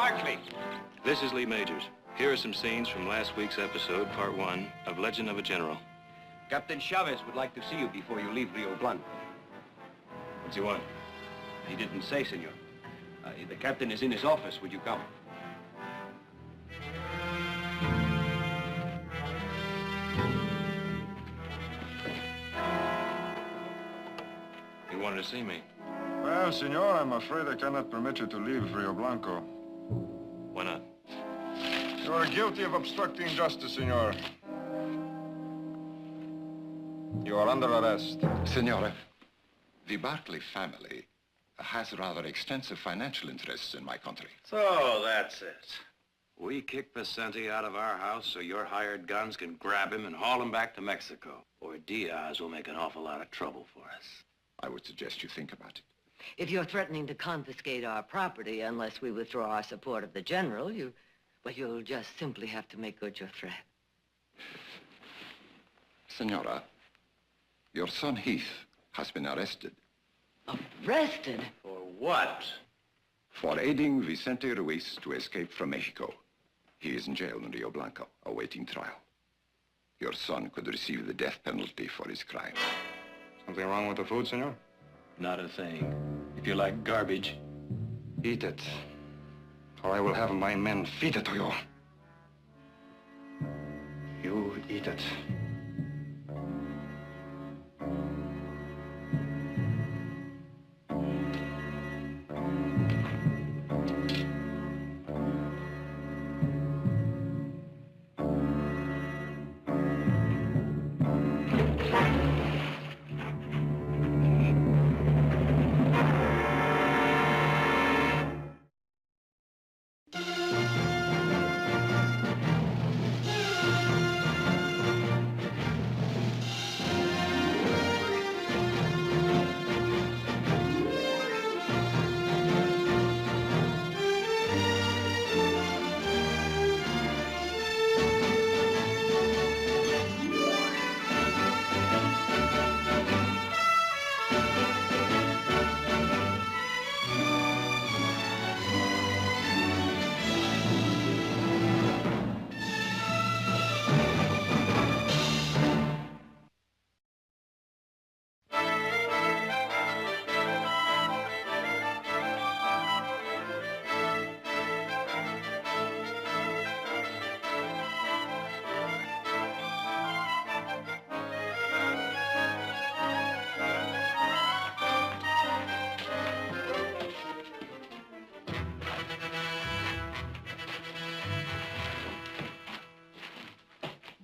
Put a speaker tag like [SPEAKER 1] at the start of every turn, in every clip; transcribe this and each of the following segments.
[SPEAKER 1] Barkley.
[SPEAKER 2] This is Lee Majors. Here are some scenes from last week's episode, part 1, of Legend of a General.
[SPEAKER 1] Captain Chavez would like to see you before you leave Rio Blanco.
[SPEAKER 2] What's he want?
[SPEAKER 1] He didn't say, senor. The captain is in his office. Would you come?
[SPEAKER 2] He wanted to see me.
[SPEAKER 3] Well, senor, I'm afraid I cannot permit you to leave Rio Blanco.
[SPEAKER 2] Why not?
[SPEAKER 3] You are guilty of obstructing justice, senor. You are under arrest.
[SPEAKER 4] Senor, the Barkley family has rather extensive financial interests in my country.
[SPEAKER 2] So that's it. We kick Vicente out of our house so your hired guns can grab him and haul him back to Mexico. Or Diaz will make an awful lot of trouble for us.
[SPEAKER 4] I would suggest you think about it.
[SPEAKER 5] If you're threatening to confiscate our property unless we withdraw our support of the general, you'll just simply have to make good your threat.
[SPEAKER 4] Senora, your son Heath has been arrested.
[SPEAKER 5] Arrested?
[SPEAKER 2] For what?
[SPEAKER 4] For aiding Vicente Ruiz to escape from Mexico. He is in jail in Rio Blanco, awaiting trial. Your son could receive the death penalty for his crime.
[SPEAKER 3] Something wrong with the food, senor?
[SPEAKER 2] Not a thing. If you like garbage,
[SPEAKER 3] Eat it, or I will have my men feed it to you. You eat it.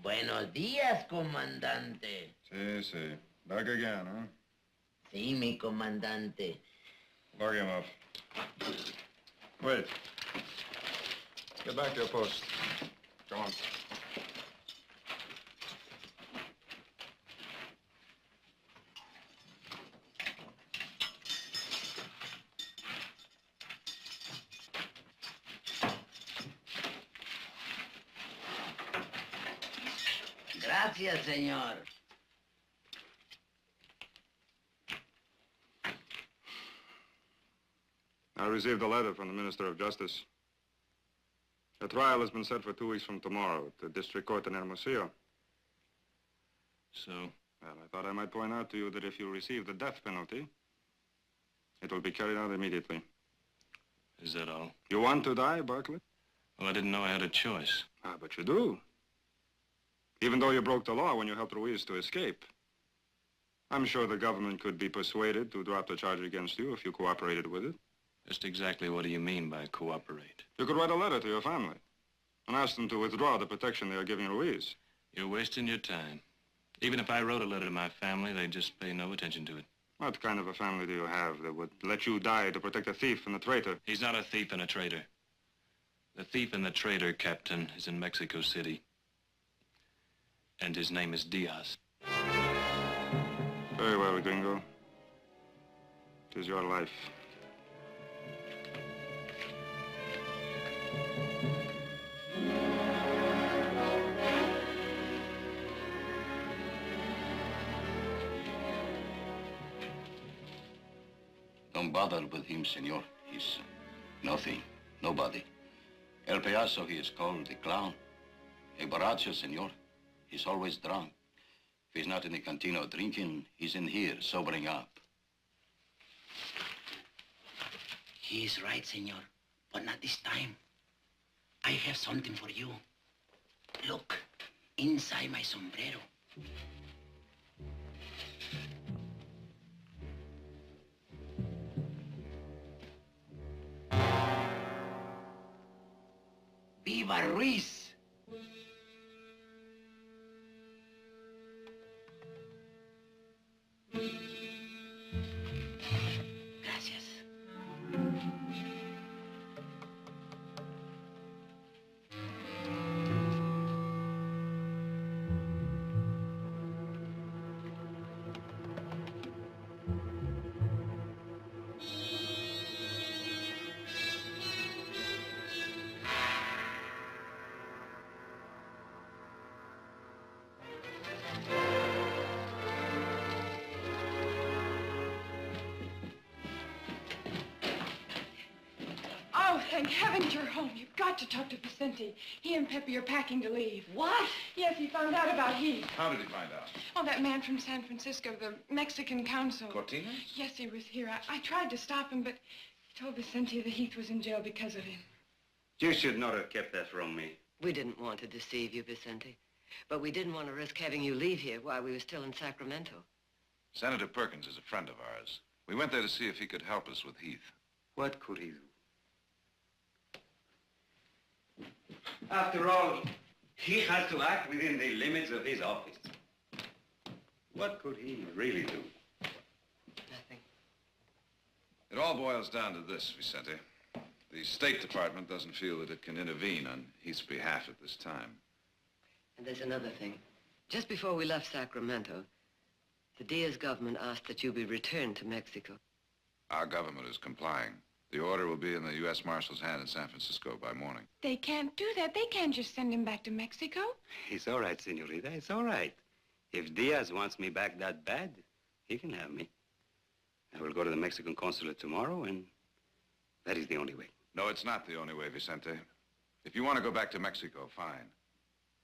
[SPEAKER 6] Buenos días, comandante.
[SPEAKER 3] Sí. Back again, huh?
[SPEAKER 6] Sí, mi comandante.
[SPEAKER 3] Lock him up. Wait. Get back to your post. Come on.
[SPEAKER 6] Gracias, señor.
[SPEAKER 3] I received a letter from the Minister of Justice. The trial has been set for 2 weeks from tomorrow at the district court in Hermosillo.
[SPEAKER 2] so
[SPEAKER 3] Well, I thought I might point out to you that if you receive the death penalty, it will be carried out immediately.
[SPEAKER 2] is that all?
[SPEAKER 3] You want to die, Barkley?
[SPEAKER 2] Well, I didn't know I had a choice.
[SPEAKER 3] But you do. Even though you broke the law when you helped Ruiz to escape. I'm sure the government could be persuaded to drop the charge against you if you cooperated with it.
[SPEAKER 2] Just exactly what do you mean by cooperate?
[SPEAKER 3] You could write a letter to your family and ask them to withdraw the protection they are giving Ruiz.
[SPEAKER 2] You're wasting your time. Even if I wrote a letter to my family, they'd just pay no attention to it.
[SPEAKER 3] What kind of a family do you have that would let you die to protect a thief and a traitor?
[SPEAKER 2] He's not a thief and a traitor. The thief and the traitor, Captain, is in Mexico City. And his name is Diaz.
[SPEAKER 3] Very well, Gringo. It is your life.
[SPEAKER 4] Don't bother with him, senor. He's nothing, nobody.
[SPEAKER 7] El payaso, he is called the clown. A borracho, senor. He's always drunk. If he's not in the cantina drinking, he's in here sobering up.
[SPEAKER 6] He is right, senor, but not this time. I have something for you. Look, inside my sombrero. Viva Ruiz! Gracias.
[SPEAKER 8] Oh, thank heavens you're home. You've got to talk to Vicente. He and Pepe are packing to leave.
[SPEAKER 5] What?
[SPEAKER 8] Yes, he found out about Heath.
[SPEAKER 3] How did he find out?
[SPEAKER 8] Oh, that man from San Francisco, the Mexican consul.
[SPEAKER 3] Cortina?
[SPEAKER 8] Yes, he was here. I tried to stop him, but he told Vicente that Heath was in jail because of him.
[SPEAKER 1] You should not have kept that from me.
[SPEAKER 5] We didn't want to deceive you, Vicente. But we didn't want to risk having you leave here while we were still in Sacramento.
[SPEAKER 2] Senator Perkins is a friend of ours. We went there to see if he could help us with Heath.
[SPEAKER 1] What could he do? After all, he has to act within the limits of his office. What could he really do?
[SPEAKER 5] Nothing.
[SPEAKER 2] It all boils down to this, Vicente. The State Department doesn't feel that it can intervene on Heath's behalf at this time.
[SPEAKER 5] And there's another thing. Just before we left Sacramento, the Diaz government asked that you be returned to Mexico.
[SPEAKER 2] Our government is complying. The order will be in the U.S. Marshal's hand in San Francisco by morning.
[SPEAKER 8] They can't do that. They can't just send him back to Mexico.
[SPEAKER 1] It's all right, senorita. It's all right. If Diaz wants me back that bad, he can have me. I will go to the Mexican consulate tomorrow, and that is the only way.
[SPEAKER 2] No, it's not the only way, Vicente. If you want to go back to Mexico, fine.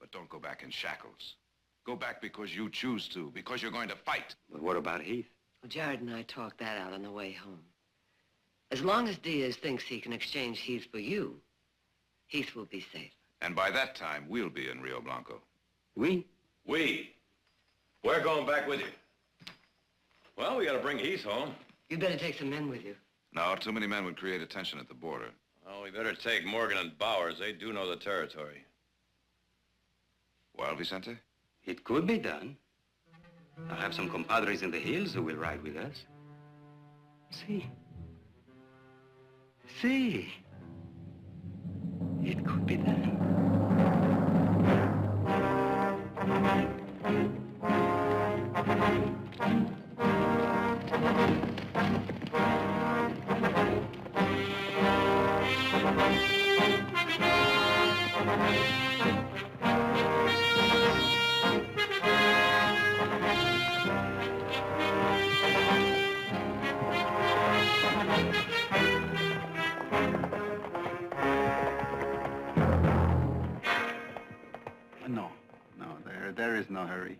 [SPEAKER 2] But don't go back in shackles. Go back because you choose to, because you're going to fight.
[SPEAKER 1] But what about Heath?
[SPEAKER 5] Well, Jared and I talked that out on the way home. As long as Diaz thinks he can exchange Heath for you, Heath will be safe.
[SPEAKER 2] And by that time, we'll be in Rio Blanco.
[SPEAKER 1] We?
[SPEAKER 9] We? We're going back with you. Well, we gotta bring Heath home.
[SPEAKER 5] You'd better take some men with you.
[SPEAKER 2] No, too many men would create a tension at the border.
[SPEAKER 9] Well, we better take Morgan and Bowers. They do know the territory.
[SPEAKER 2] Well, Vicente?
[SPEAKER 1] It could be done. I'll have some compadres in the hills who will ride with us. See? See? It could be done.
[SPEAKER 10] There is no hurry.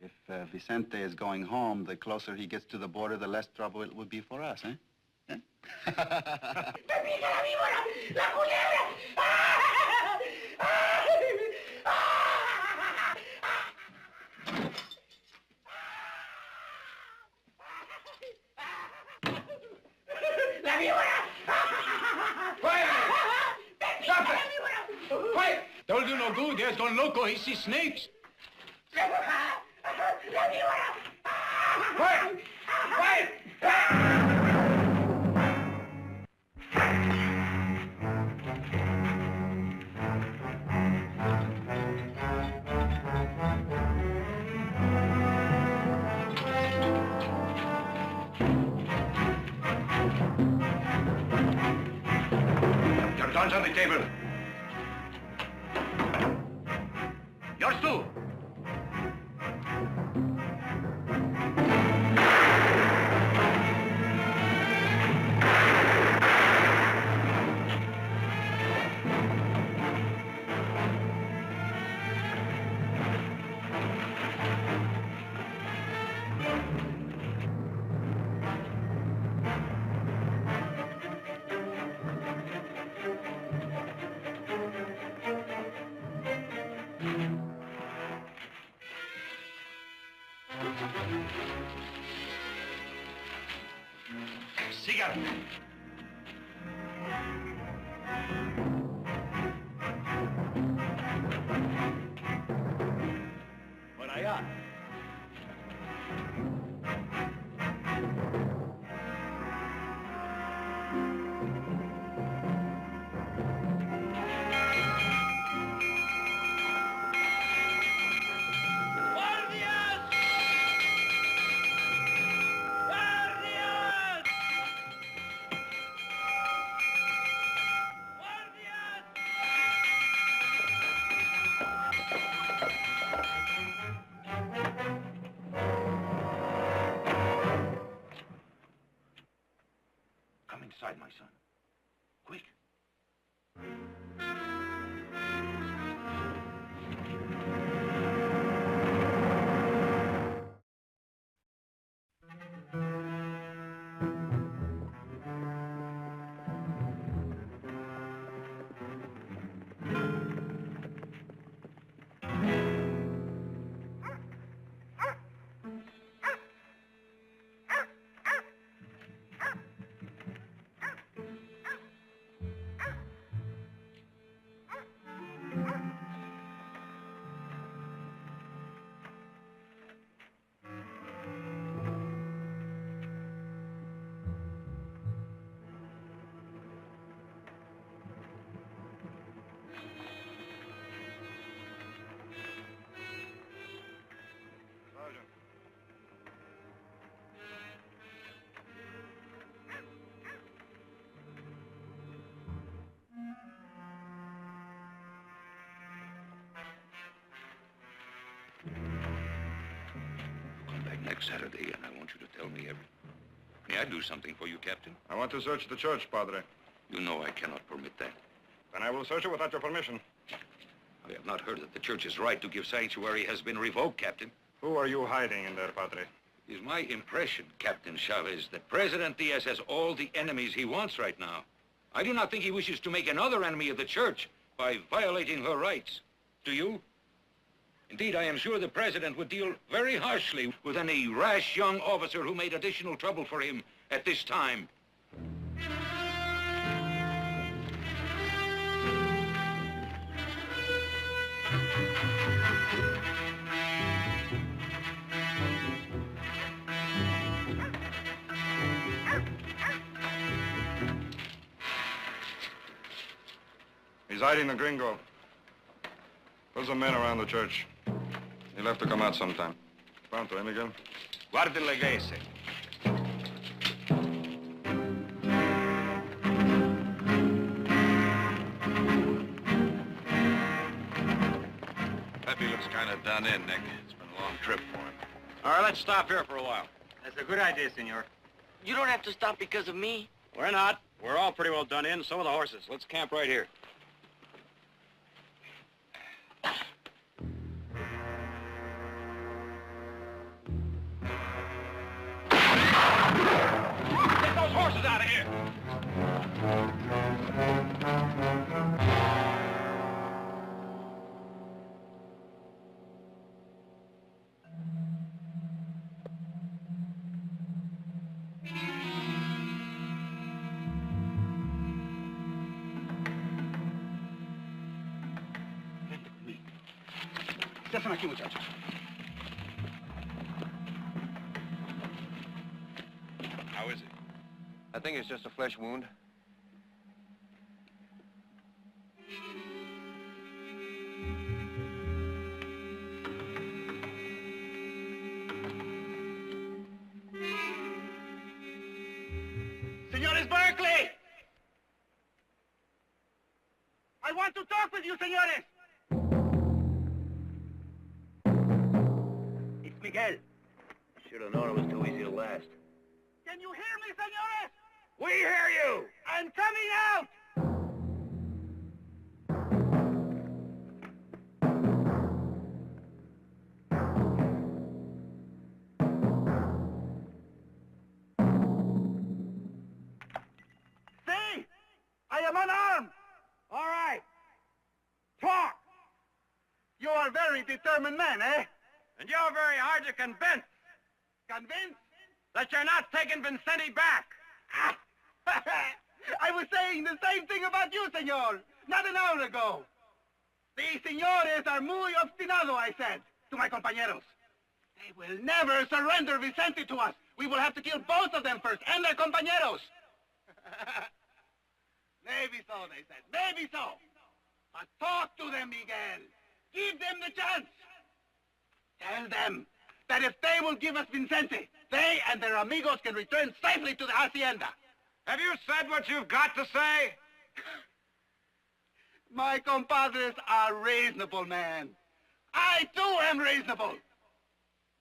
[SPEAKER 10] If Vicente is going home, the closer he gets to the border, the less trouble it would be for us, eh?
[SPEAKER 9] Don't do no good. There's gone loco. He sees snakes.
[SPEAKER 2] Quiet! Quiet!
[SPEAKER 1] Your guns on the table. Yours too.
[SPEAKER 2] cigarette.
[SPEAKER 9] Por allá.
[SPEAKER 2] Come inside, my son. Quick.
[SPEAKER 3] Sergeant.
[SPEAKER 2] Come back next Saturday, and I want you to tell me everything. May I do something for you, Captain?
[SPEAKER 3] I want to search the church, Padre.
[SPEAKER 2] You know I cannot permit that.
[SPEAKER 3] Then I will search it without your permission.
[SPEAKER 2] I have not heard that the church's right to give sanctuary has been revoked, Captain.
[SPEAKER 3] Who are you hiding in there, Padre?
[SPEAKER 2] It is my impression, Captain Chavez, that President Diaz has all the enemies he wants right now. I do not think he wishes to make another enemy of the church by violating her rights. Do you? Indeed, I am sure the President would deal very harshly with any rash young officer who made additional trouble for him at this time.
[SPEAKER 3] He's hiding the gringo. There's a man around the church. He'll have to come out sometime. Pronto, eh, Miguel?
[SPEAKER 9] Guardi la iglesia.
[SPEAKER 2] Pepe looks kind of done in, Nick. It's been a long trip for him.
[SPEAKER 9] All right, let's stop here for a while.
[SPEAKER 1] That's a good idea, senor.
[SPEAKER 6] You don't have to stop because of me.
[SPEAKER 9] We're not. We're all pretty well done in, so are the horses. Let's camp right here. Get those horses out of here!
[SPEAKER 10] Están aquí, muchachos.
[SPEAKER 2] How is he?
[SPEAKER 11] I think it's just a flesh wound.
[SPEAKER 10] Señores Barkley! I want to talk with you, señores! It's Miguel.
[SPEAKER 2] Should have known it was too easy to last.
[SPEAKER 10] Can you hear me, señores?
[SPEAKER 9] We hear you!
[SPEAKER 10] I'm coming out! See? I am unarmed!
[SPEAKER 9] All right. Talk!
[SPEAKER 10] You are very determined men, eh?
[SPEAKER 9] And you're very hard to convince
[SPEAKER 10] Convinced?
[SPEAKER 9] that you're not taking Vincenti back.
[SPEAKER 10] I was saying the same thing about you, senor, not an hour ago. The señores are muy obstinado, I said to my compañeros. They will never surrender Vicente to us. We will have to kill both of them first, and their compañeros. Maybe so, they said. Maybe so. But talk to them, Miguel. Give them the chance. Tell them that if they will give us Vicente, they and their amigos can return safely to the hacienda.
[SPEAKER 3] Have you said what you've got to say?
[SPEAKER 10] My compadres are reasonable men. I, too, am reasonable.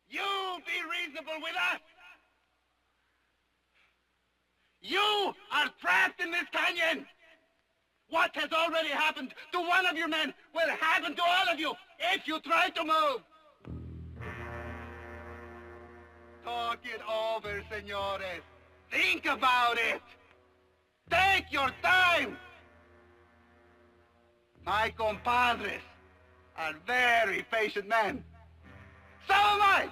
[SPEAKER 10] You be reasonable with us. You are trapped in this canyon. What has already happened to one of your men will happen to all of you if you try to move. Talk it over, señores. Think about it. Take your time. My compadres are very patient men. So am I.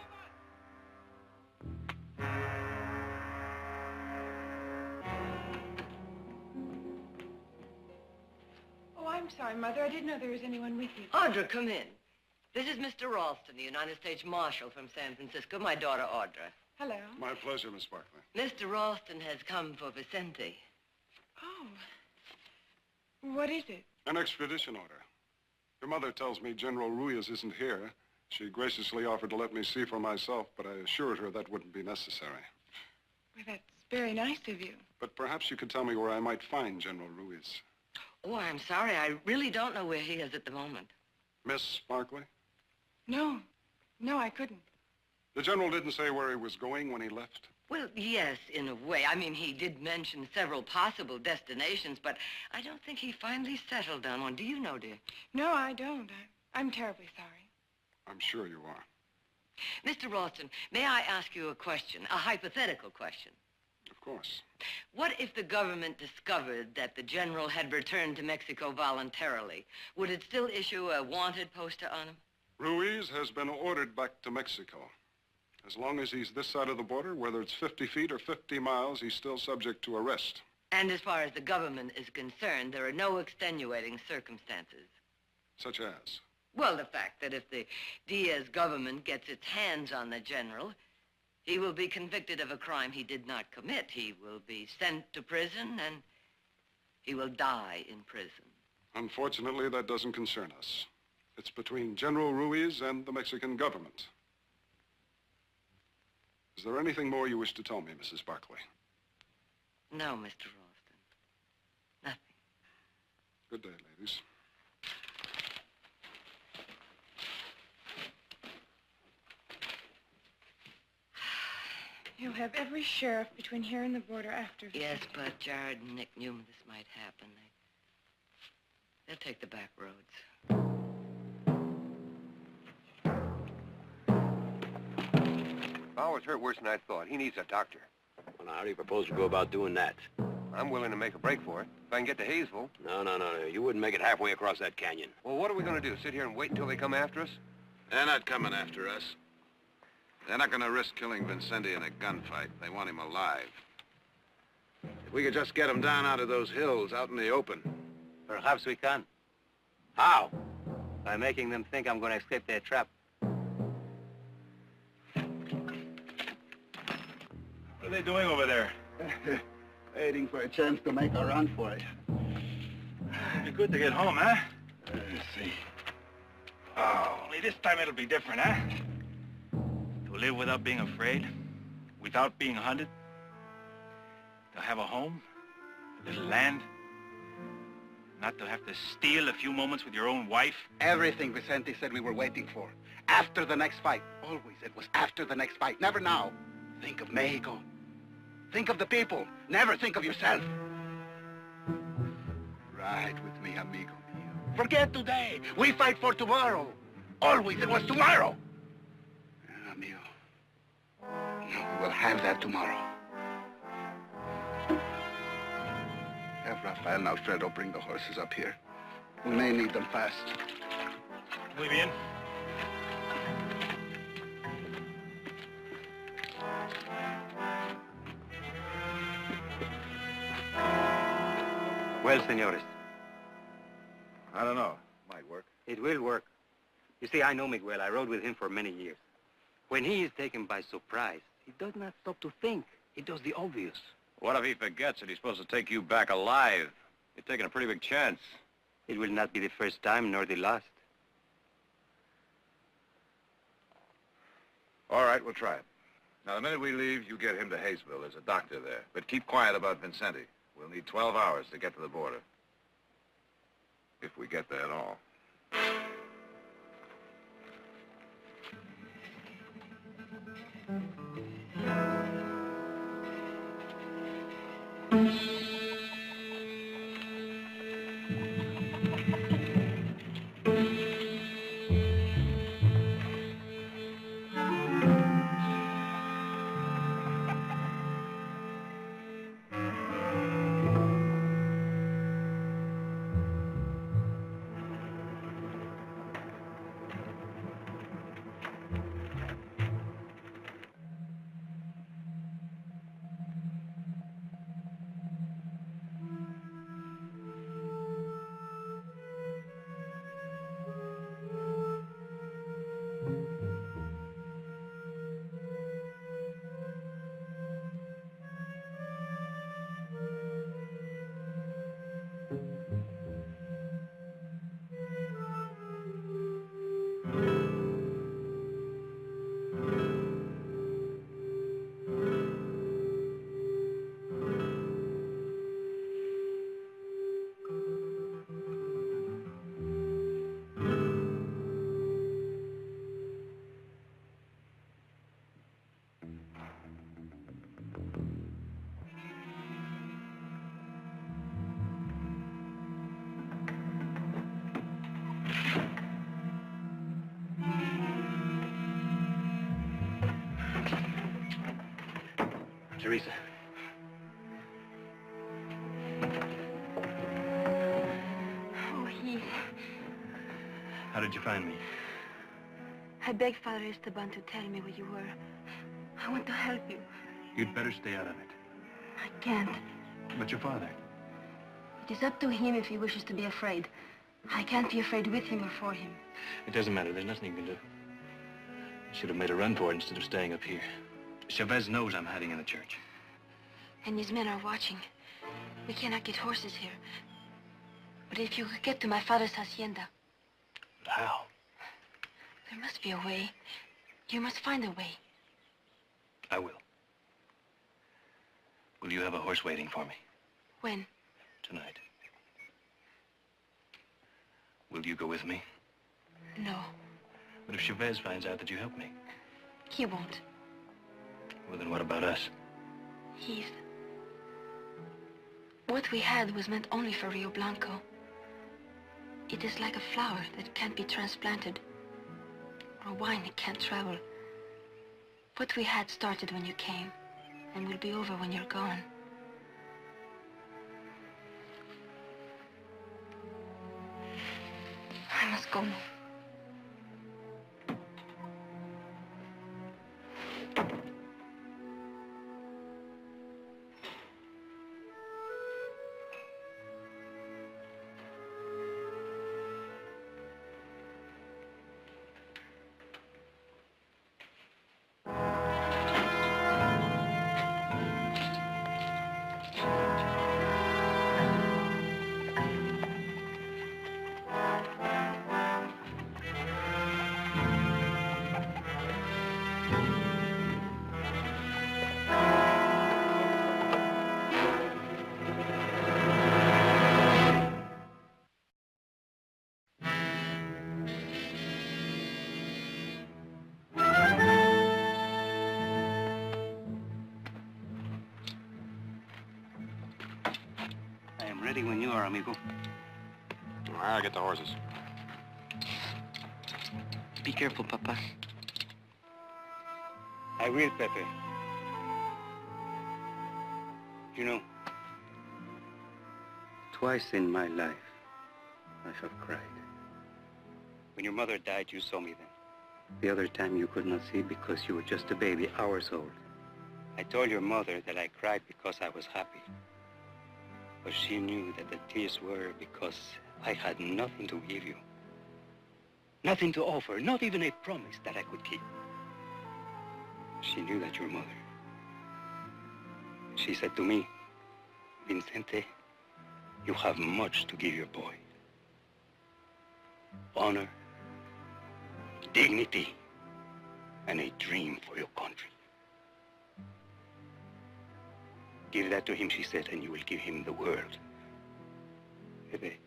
[SPEAKER 8] Oh, I'm sorry, Mother. I didn't know there was anyone with you.
[SPEAKER 5] Audra, come in. This is Mr. Ralston, the United States Marshal from San Francisco, my daughter, Audra.
[SPEAKER 8] Hello.
[SPEAKER 3] My pleasure, Miss Barkley.
[SPEAKER 5] Mr. Ralston has come for Vicente.
[SPEAKER 8] Oh. What is it?
[SPEAKER 3] An extradition order. Your mother tells me General Ruiz isn't here. She graciously offered to let me see for myself, but I assured her that wouldn't be necessary.
[SPEAKER 8] Well, that's very nice of you.
[SPEAKER 3] But perhaps you could tell me where I might find General Ruiz.
[SPEAKER 5] Oh, I'm sorry. I really don't know where he is at the moment.
[SPEAKER 3] Miss Barkley?
[SPEAKER 8] No. No, I couldn't.
[SPEAKER 3] The general didn't say where he was going when he left?
[SPEAKER 5] Well, yes, in a way. I mean, he did mention several possible destinations, but I don't think he finally settled on one. Do you know, dear?
[SPEAKER 8] No, I don't. I'm terribly sorry.
[SPEAKER 3] I'm sure you are.
[SPEAKER 5] Mr. Ralston, may I ask you a question, a hypothetical question?
[SPEAKER 3] Of course.
[SPEAKER 5] What if the government discovered that the general had returned to Mexico voluntarily? Would it still issue a wanted poster on him?
[SPEAKER 3] Ruiz has been ordered back to Mexico. As long as he's this side of the border, whether it's 50 feet or 50 miles, he's still subject to arrest.
[SPEAKER 5] And as far as the government is concerned, there are no extenuating circumstances.
[SPEAKER 3] Such as?
[SPEAKER 5] Well, the fact that if the Diaz government gets its hands on the general, he will be convicted of a crime he did not commit. He will be sent to prison, and he will die in prison.
[SPEAKER 3] Unfortunately, that doesn't concern us. It's between General Ruiz and the Mexican government. Is there anything more you wish to tell me, Mrs. Barkley?
[SPEAKER 5] No, Mr. Ralston. Nothing.
[SPEAKER 3] Good day, ladies.
[SPEAKER 8] He'll have every sheriff between here and the border after.
[SPEAKER 5] Yes, but Jared and Nick knew this might happen. They'll take the back roads.
[SPEAKER 11] Bauer's hurt worse than I thought. He needs a doctor.
[SPEAKER 7] Well, now, how do you propose to go about doing that?
[SPEAKER 11] I'm willing to make a break for it. If I can get to Hayesville.
[SPEAKER 7] No. You wouldn't make it halfway across that canyon.
[SPEAKER 11] Well, what are we going to do? Sit here and wait until they come after us?
[SPEAKER 12] They're not coming after us. They're not going to risk killing Vicente in a gunfight. They want him alive. If we could just get him down out of those hills, out in the open.
[SPEAKER 13] Perhaps we can. How? By making them think I'm going to escape their trap.
[SPEAKER 10] What are they doing over there? Waiting for a chance to make a run for it.
[SPEAKER 14] It'd be good to get home, huh?
[SPEAKER 10] Let's see.
[SPEAKER 14] Oh, only this time it'll be different, huh? To live without being afraid, without being hunted. To have a home, a little land. Not to have to steal a few moments with your own wife.
[SPEAKER 10] Everything Vicente said we were waiting for. After the next fight. Always it was after the next fight, never now. Think of Mexico. Think of the people. Never think of yourself. Ride with me, amigo mio. Forget today. We fight for tomorrow. Always it was tomorrow. Amigo. No, we will have that tomorrow. Have Rafael and Alfredo bring the horses up here. We may need them fast.
[SPEAKER 14] Muy bien.
[SPEAKER 1] Well, senores,
[SPEAKER 12] I don't know. Might work.
[SPEAKER 1] it will work. You see, I know Miguel. I rode with him for many years. When he is taken by surprise, he does not stop to think. He does the obvious.
[SPEAKER 9] What if he forgets that he's supposed to take you back alive? You're taking a pretty big chance.
[SPEAKER 1] It will not be the first time, nor the last.
[SPEAKER 12] All right, we'll try it. Now, the minute we leave, you get him to Hayesville. There's a doctor there. But keep quiet about Vincenti. We'll need 12 hours to get to the border. If we get there at all.
[SPEAKER 1] Teresa.
[SPEAKER 15] Oh, Heath.
[SPEAKER 1] How did you find me?
[SPEAKER 15] I begged Father Esteban to tell me where you were. I want to help you.
[SPEAKER 1] You'd better stay out of it.
[SPEAKER 15] I can't.
[SPEAKER 1] But your father?
[SPEAKER 15] It is up to him if he wishes to be afraid. I can't be afraid with him or for him.
[SPEAKER 1] It doesn't matter. There's nothing you can do. You should have made a run for it instead of staying up here. Chavez knows I'm hiding in the church.
[SPEAKER 15] And his men are watching. We cannot get horses here. But if you could get to my father's hacienda...
[SPEAKER 1] But how?
[SPEAKER 15] There must be a way. You must find a way.
[SPEAKER 1] I will. Will you have a horse waiting for me?
[SPEAKER 15] When?
[SPEAKER 1] Tonight. Will you go with me?
[SPEAKER 15] No.
[SPEAKER 1] But if Chavez finds out that you helped me?
[SPEAKER 15] He won't.
[SPEAKER 1] Well, then what about us?
[SPEAKER 15] Heath. What we had was meant only for Rio Blanco. It is like a flower that can't be transplanted. Or wine that can't travel. What we had started when you came, and will be over when you're gone. I must go now.
[SPEAKER 1] Ready when you are, amigo.
[SPEAKER 3] I'll get the horses.
[SPEAKER 1] Be careful, Papa. I will, Pepe. You know, twice in my life, I have cried. When your mother died, you saw me then. The other time you could not see because you were just a baby, hours old. I told your mother that I cried because I was happy. But she knew that the tears were because I had nothing to give you. Nothing to offer, not even a promise that I could keep. She knew that your mother. She said to me, Vicente, you have much to give your boy. Honor, dignity, and a dream for your country. Give that to him, she said, and you will give him the world. Pepe,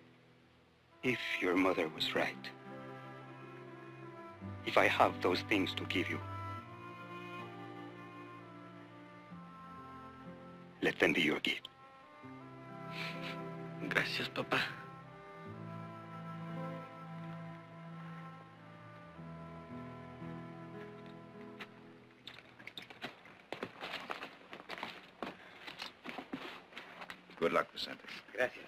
[SPEAKER 1] if your mother was right, if I have those things to give you, let them be your gift.
[SPEAKER 6] Gracias, papá.
[SPEAKER 12] Good luck, Vicente.
[SPEAKER 1] Gracias.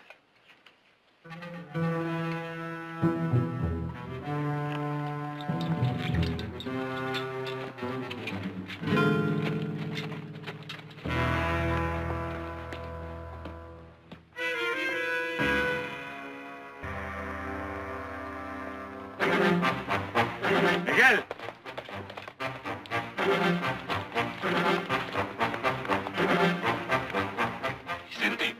[SPEAKER 14] Miguel!
[SPEAKER 1] Vicente.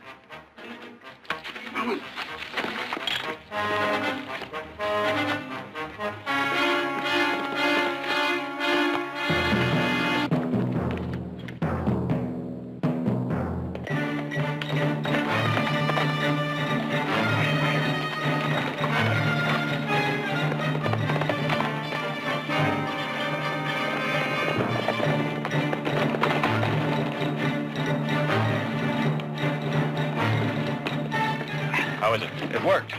[SPEAKER 14] How is it? It worked.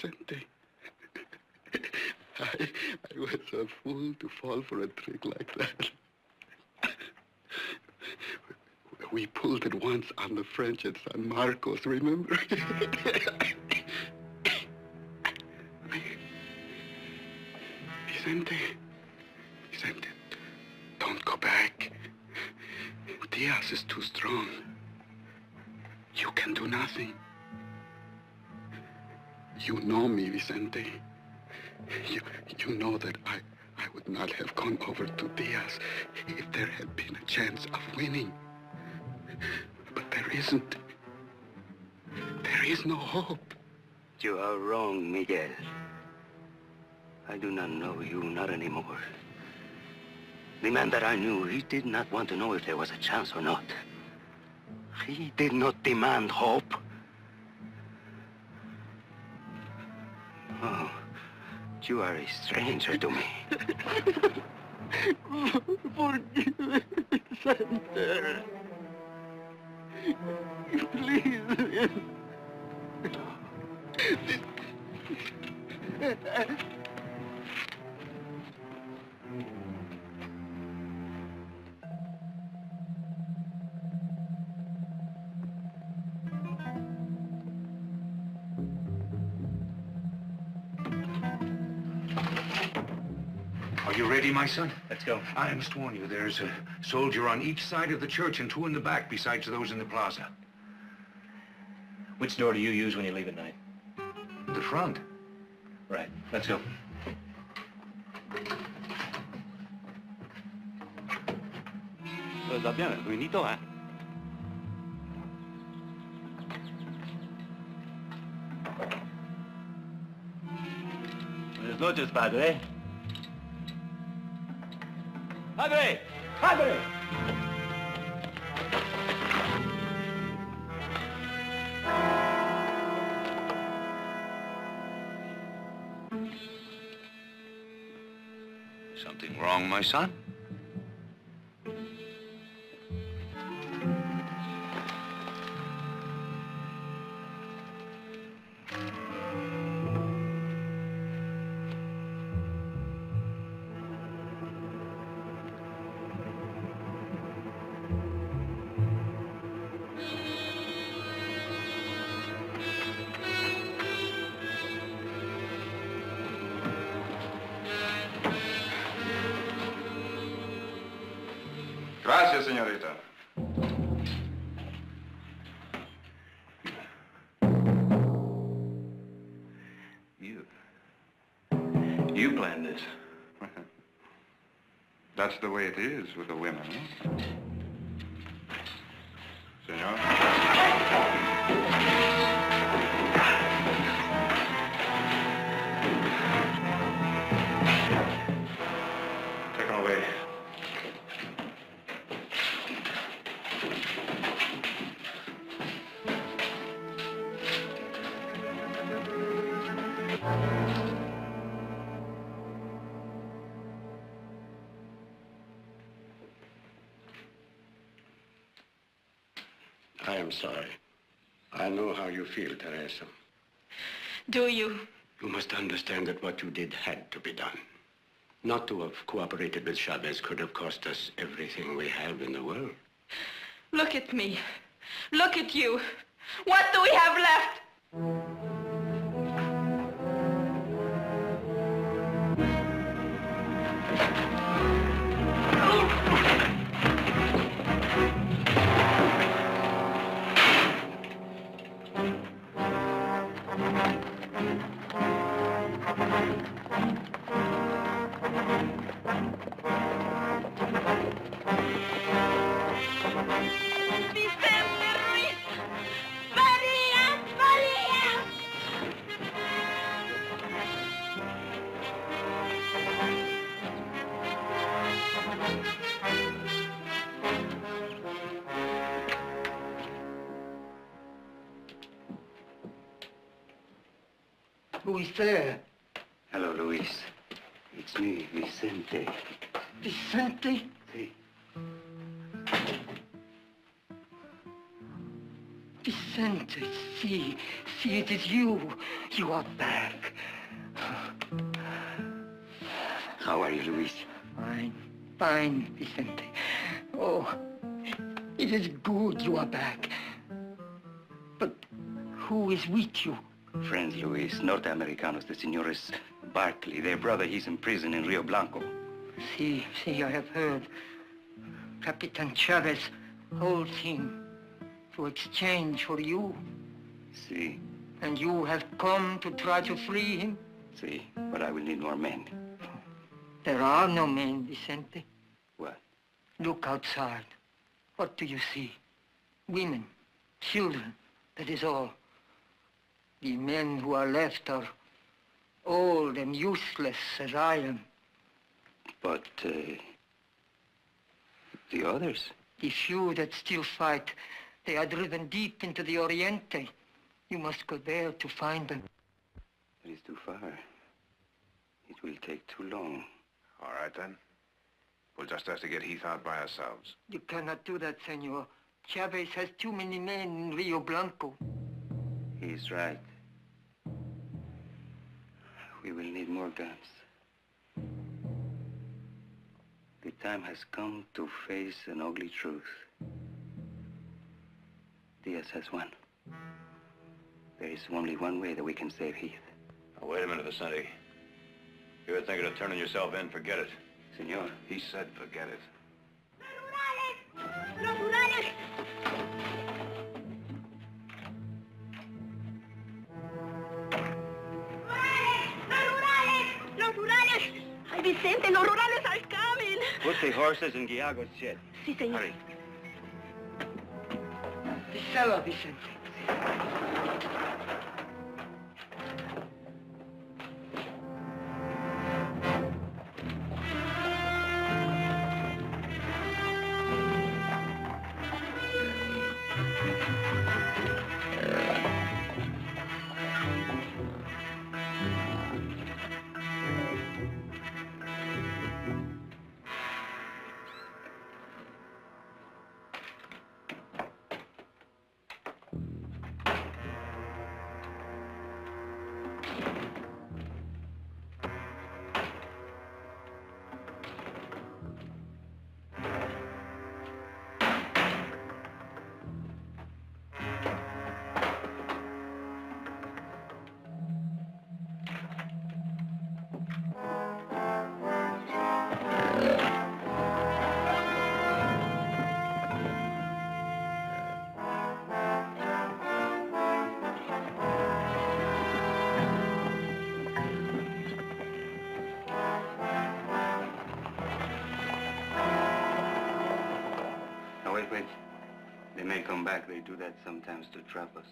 [SPEAKER 16] Vicente, I was a fool to fall for a trick like that. We pulled it once on the French at San Marcos, remember? Vicente, don't go back. Diaz is too strong. You can do nothing. You know me, Vicente. You know that I would not have gone over to Diaz if there had been a chance of winning. But there isn't. There is no hope.
[SPEAKER 1] You are wrong, Miguel. I do not know you, not anymore. The man that I knew, he did not want to know if there was a chance or not. He did not demand hope. Oh, you are a stranger to me.
[SPEAKER 16] Forgive me, Vicente. Please.
[SPEAKER 2] Are you ready, my son?
[SPEAKER 13] Let's go.
[SPEAKER 2] I must warn you, there's a soldier on each side of the church and 2 in the back besides those in the plaza.
[SPEAKER 13] Which door do you use when you leave at night?
[SPEAKER 2] The front.
[SPEAKER 13] Right. Let's go.
[SPEAKER 1] Va bien, Ruinito, hein?
[SPEAKER 13] Buenas noches, padre. Padre! Padre!
[SPEAKER 2] Something wrong, my son?
[SPEAKER 3] Gracias, señorita.
[SPEAKER 2] You planned this.
[SPEAKER 3] That's the way it is with the women, huh? Senor? Take him away.
[SPEAKER 16] I am sorry. I know how you feel, Teresa.
[SPEAKER 8] Do you?
[SPEAKER 16] You must understand that what you did had to be done. Not to have cooperated with Chavez could have cost us everything we have in the world.
[SPEAKER 8] Look at me. Look at you. What do we have left?
[SPEAKER 1] Who is there? Hello, Luis. It's me, Vicente.
[SPEAKER 17] Vicente?
[SPEAKER 1] Si.
[SPEAKER 17] Vicente, see, it is you. You are back.
[SPEAKER 1] How are you, Luis?
[SPEAKER 17] Fine, Vicente. Oh, it is good you are back. But who is with you?
[SPEAKER 1] Friends, Luis. Norteamericanos, the Senores Barkley. Their brother, he's in prison in Rio Blanco.
[SPEAKER 17] See, I have heard. Capitan Chavez holds him to exchange for you.
[SPEAKER 1] See.
[SPEAKER 17] And you have come to try to free him?
[SPEAKER 1] See, but I will need more men.
[SPEAKER 17] There are no men, Vicente.
[SPEAKER 1] What?
[SPEAKER 17] Look outside. What do you see? Women, children, that is all. The men who are left are old and useless as I am.
[SPEAKER 1] But, the others?
[SPEAKER 17] The few that still fight, they are driven deep into the Oriente. You must go there to find them.
[SPEAKER 1] It is too far. It will take too long.
[SPEAKER 12] All right, then. We'll just have to get Heath out by ourselves.
[SPEAKER 17] You cannot do that, senor. Chavez has too many men in Rio Blanco.
[SPEAKER 1] He's right. We will need more guns. The time has come to face an ugly truth. Diaz has won. There is only one way that we can save Heath.
[SPEAKER 9] Now, wait a minute, Vicente. You're thinking of turning yourself in, forget it.
[SPEAKER 1] Senor.
[SPEAKER 12] He said forget it.
[SPEAKER 18] ¡Los rurales! ¡Los rurales! ¡Ay, Vicente, los rurales are coming!
[SPEAKER 1] Put the horses in Guiago's shed.
[SPEAKER 18] Sí, señor.
[SPEAKER 1] Hurry.
[SPEAKER 17] The cellar, Vicente.
[SPEAKER 1] Wait. They may come back. They do that sometimes to trap us.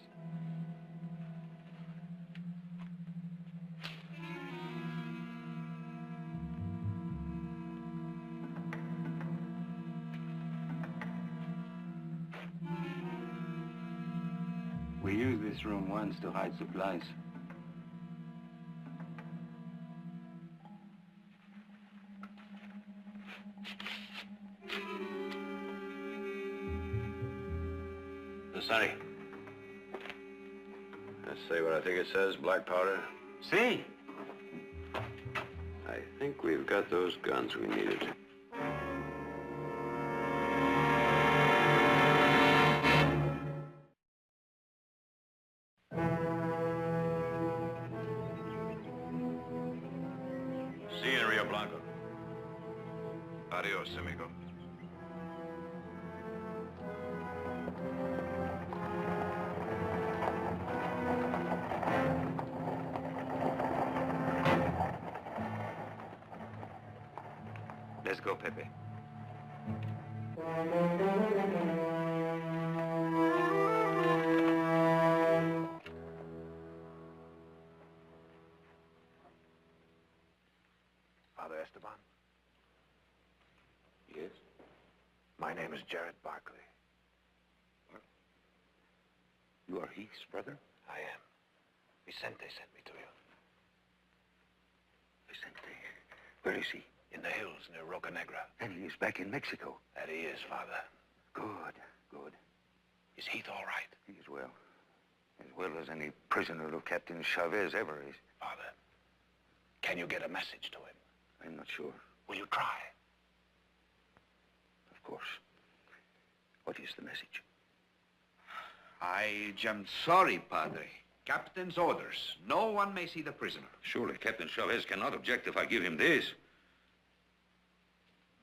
[SPEAKER 1] We used this room once to hide supplies.
[SPEAKER 9] Sonny. Let's say what I think it says, black powder.
[SPEAKER 1] See?
[SPEAKER 9] I think we've got those guns we needed. See you in Rio Blanco.
[SPEAKER 12] Adios, amigo.
[SPEAKER 1] Let's go, Pepe.
[SPEAKER 12] Father Esteban?
[SPEAKER 1] Yes?
[SPEAKER 12] My name is Jared Barkley.
[SPEAKER 1] You are Heath's brother?
[SPEAKER 12] I am. Vicente sent me to you.
[SPEAKER 1] Vicente. Where is he?
[SPEAKER 12] In the hills near Roca Negra.
[SPEAKER 1] And he is back in Mexico.
[SPEAKER 12] That he is, Father.
[SPEAKER 1] Good.
[SPEAKER 12] Is Heath all right?
[SPEAKER 1] He is well. As well as any prisoner of Captain Chavez ever is.
[SPEAKER 12] Father, can you get a message to him?
[SPEAKER 1] I'm not sure.
[SPEAKER 12] Will you try?
[SPEAKER 1] Of course. What is the message?
[SPEAKER 19] I am sorry, Padre. Captain's orders. No one may see the prisoner.
[SPEAKER 2] Surely Captain Chavez cannot object if I give him this.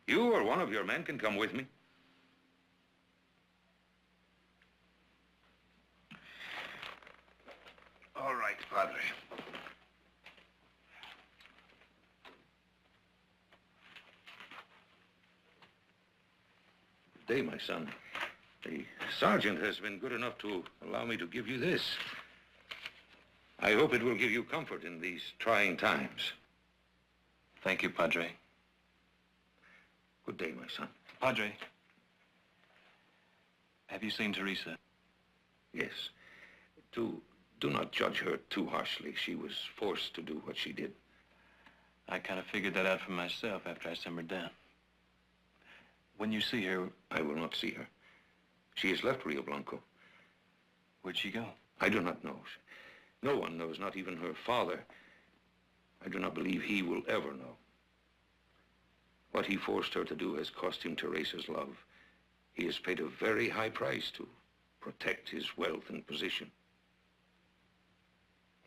[SPEAKER 2] You or one of your men can come with me.
[SPEAKER 19] All right, Padre.
[SPEAKER 2] Good day, my son. The sergeant has been good enough to allow me to give you this. I hope it will give you comfort in these trying times.
[SPEAKER 9] Thank you, Padre.
[SPEAKER 2] Good day, my son.
[SPEAKER 9] Padre, have you seen Teresa?
[SPEAKER 2] Yes. Do not judge her too harshly. She was forced to do what she did.
[SPEAKER 9] I kind of figured that out for myself after I simmered down. When you see her...
[SPEAKER 2] I will not see her. She has left Rio Blanco.
[SPEAKER 9] Where'd she go?
[SPEAKER 2] I do not know. No one knows, not even her father. I do not believe he will ever know. What he forced her to do has cost him Teresa's love. He has paid a very high price to protect his wealth and position.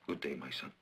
[SPEAKER 2] Good day, my son.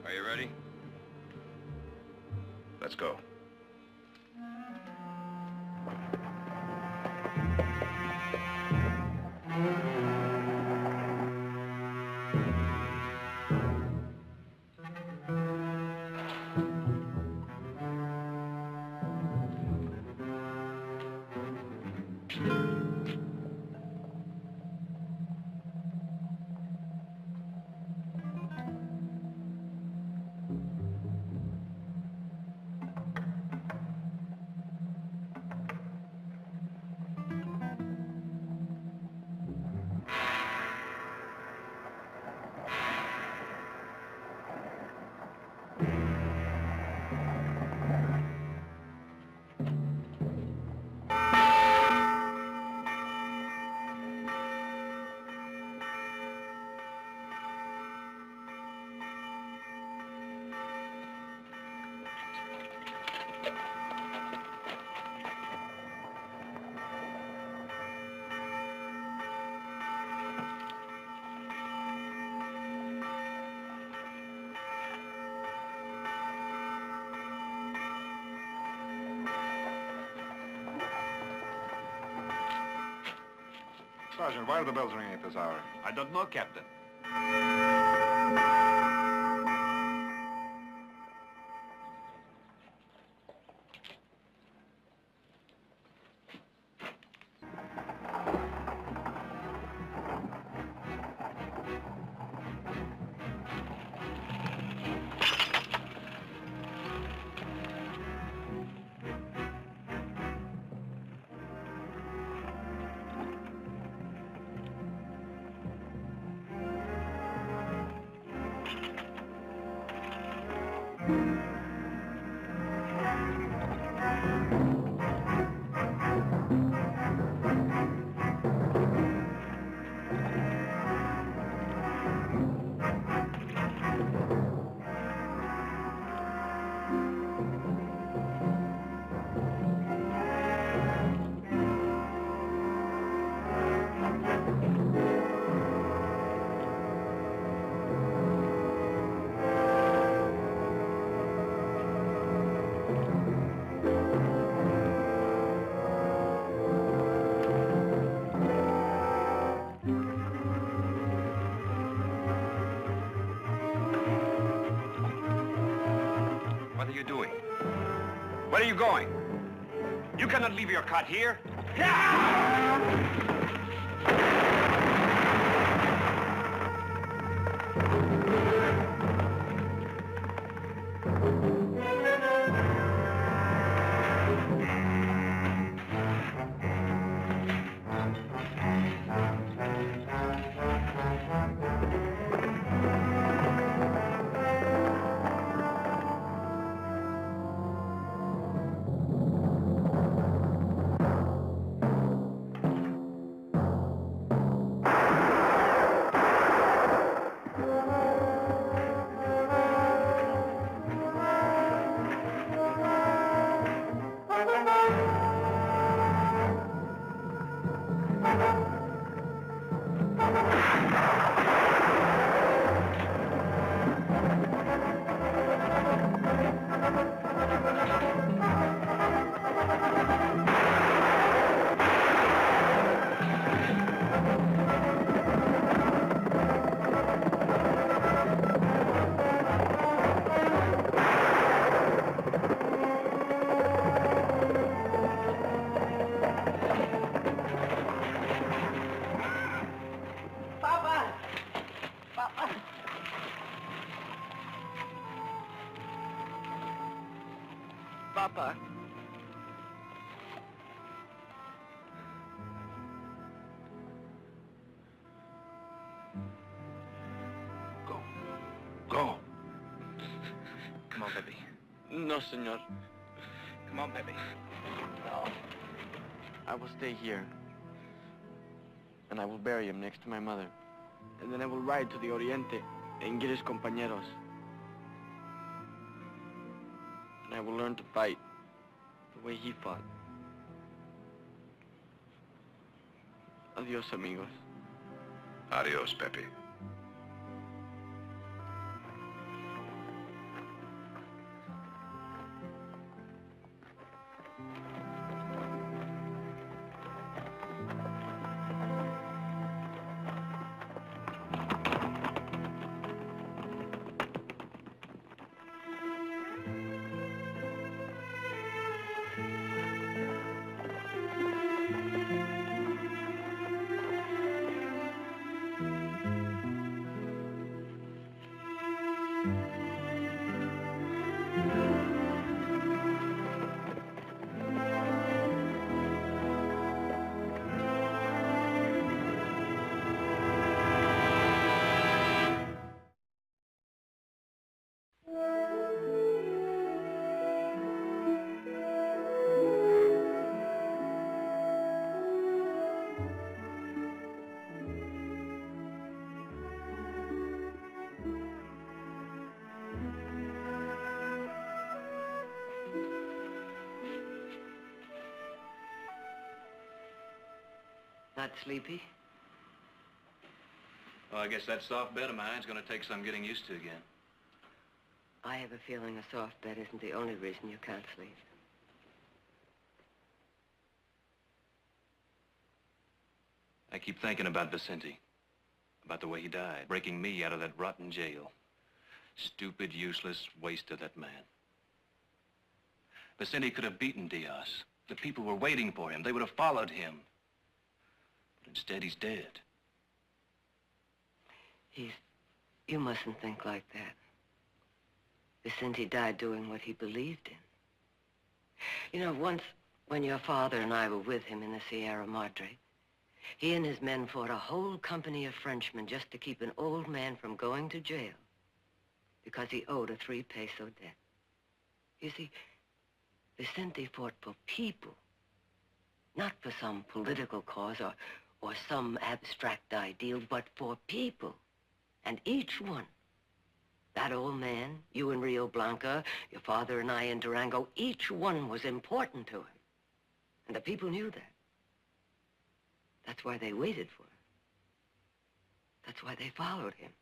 [SPEAKER 9] Are you ready?
[SPEAKER 2] Let's go.
[SPEAKER 3] Sergeant, why are the bells ringing at this hour?
[SPEAKER 19] I don't know, Captain. What are you doing? Where are you going? You cannot leave your cot here.
[SPEAKER 17] Papa.
[SPEAKER 14] Go.
[SPEAKER 9] Come on, Pepe.
[SPEAKER 20] No, senor.
[SPEAKER 14] Come on, Pepe.
[SPEAKER 20] No. I will stay here. And I will bury him next to my mother. And then I will ride to the Oriente and get his compañeros. And I will learn to fight the way he fought. Adios, amigos.
[SPEAKER 4] Adios, Pepe.
[SPEAKER 5] Not sleepy?
[SPEAKER 9] Well, I guess that soft bed of mine's gonna take some getting used to again.
[SPEAKER 5] I have a feeling a soft bed isn't the only reason you can't sleep.
[SPEAKER 9] I keep thinking about Vicente, about the way he died, breaking me out of that rotten jail. Stupid, useless waste of that man. Vicente could have beaten Diaz. The people were waiting for him. They would have followed him. But instead, he's dead.
[SPEAKER 5] You mustn't think like that. Vicente died doing what he believed in. You know, once when your father and I were with him in the Sierra Madre, he and his men fought a whole company of Frenchmen just to keep an old man from going to jail because he owed a 3-peso debt. You see, Vicente fought for people, not for some political cause or some abstract ideal, but for people. And each one, that old man, you in Rio Blanco, your father and I in Durango, each one was important to him. And the people knew that. That's why they waited for him. That's why they followed him.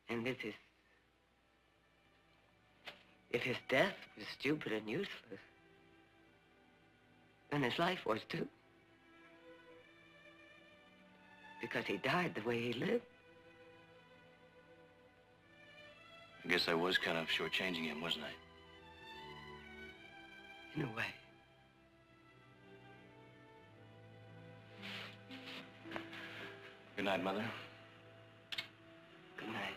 [SPEAKER 5] And if his death was stupid and useless, then his life was too. Because he died the way he lived.
[SPEAKER 9] I guess I was kind of shortchanging him, wasn't I?
[SPEAKER 5] In a way.
[SPEAKER 9] Good night, Mother.
[SPEAKER 5] Good night.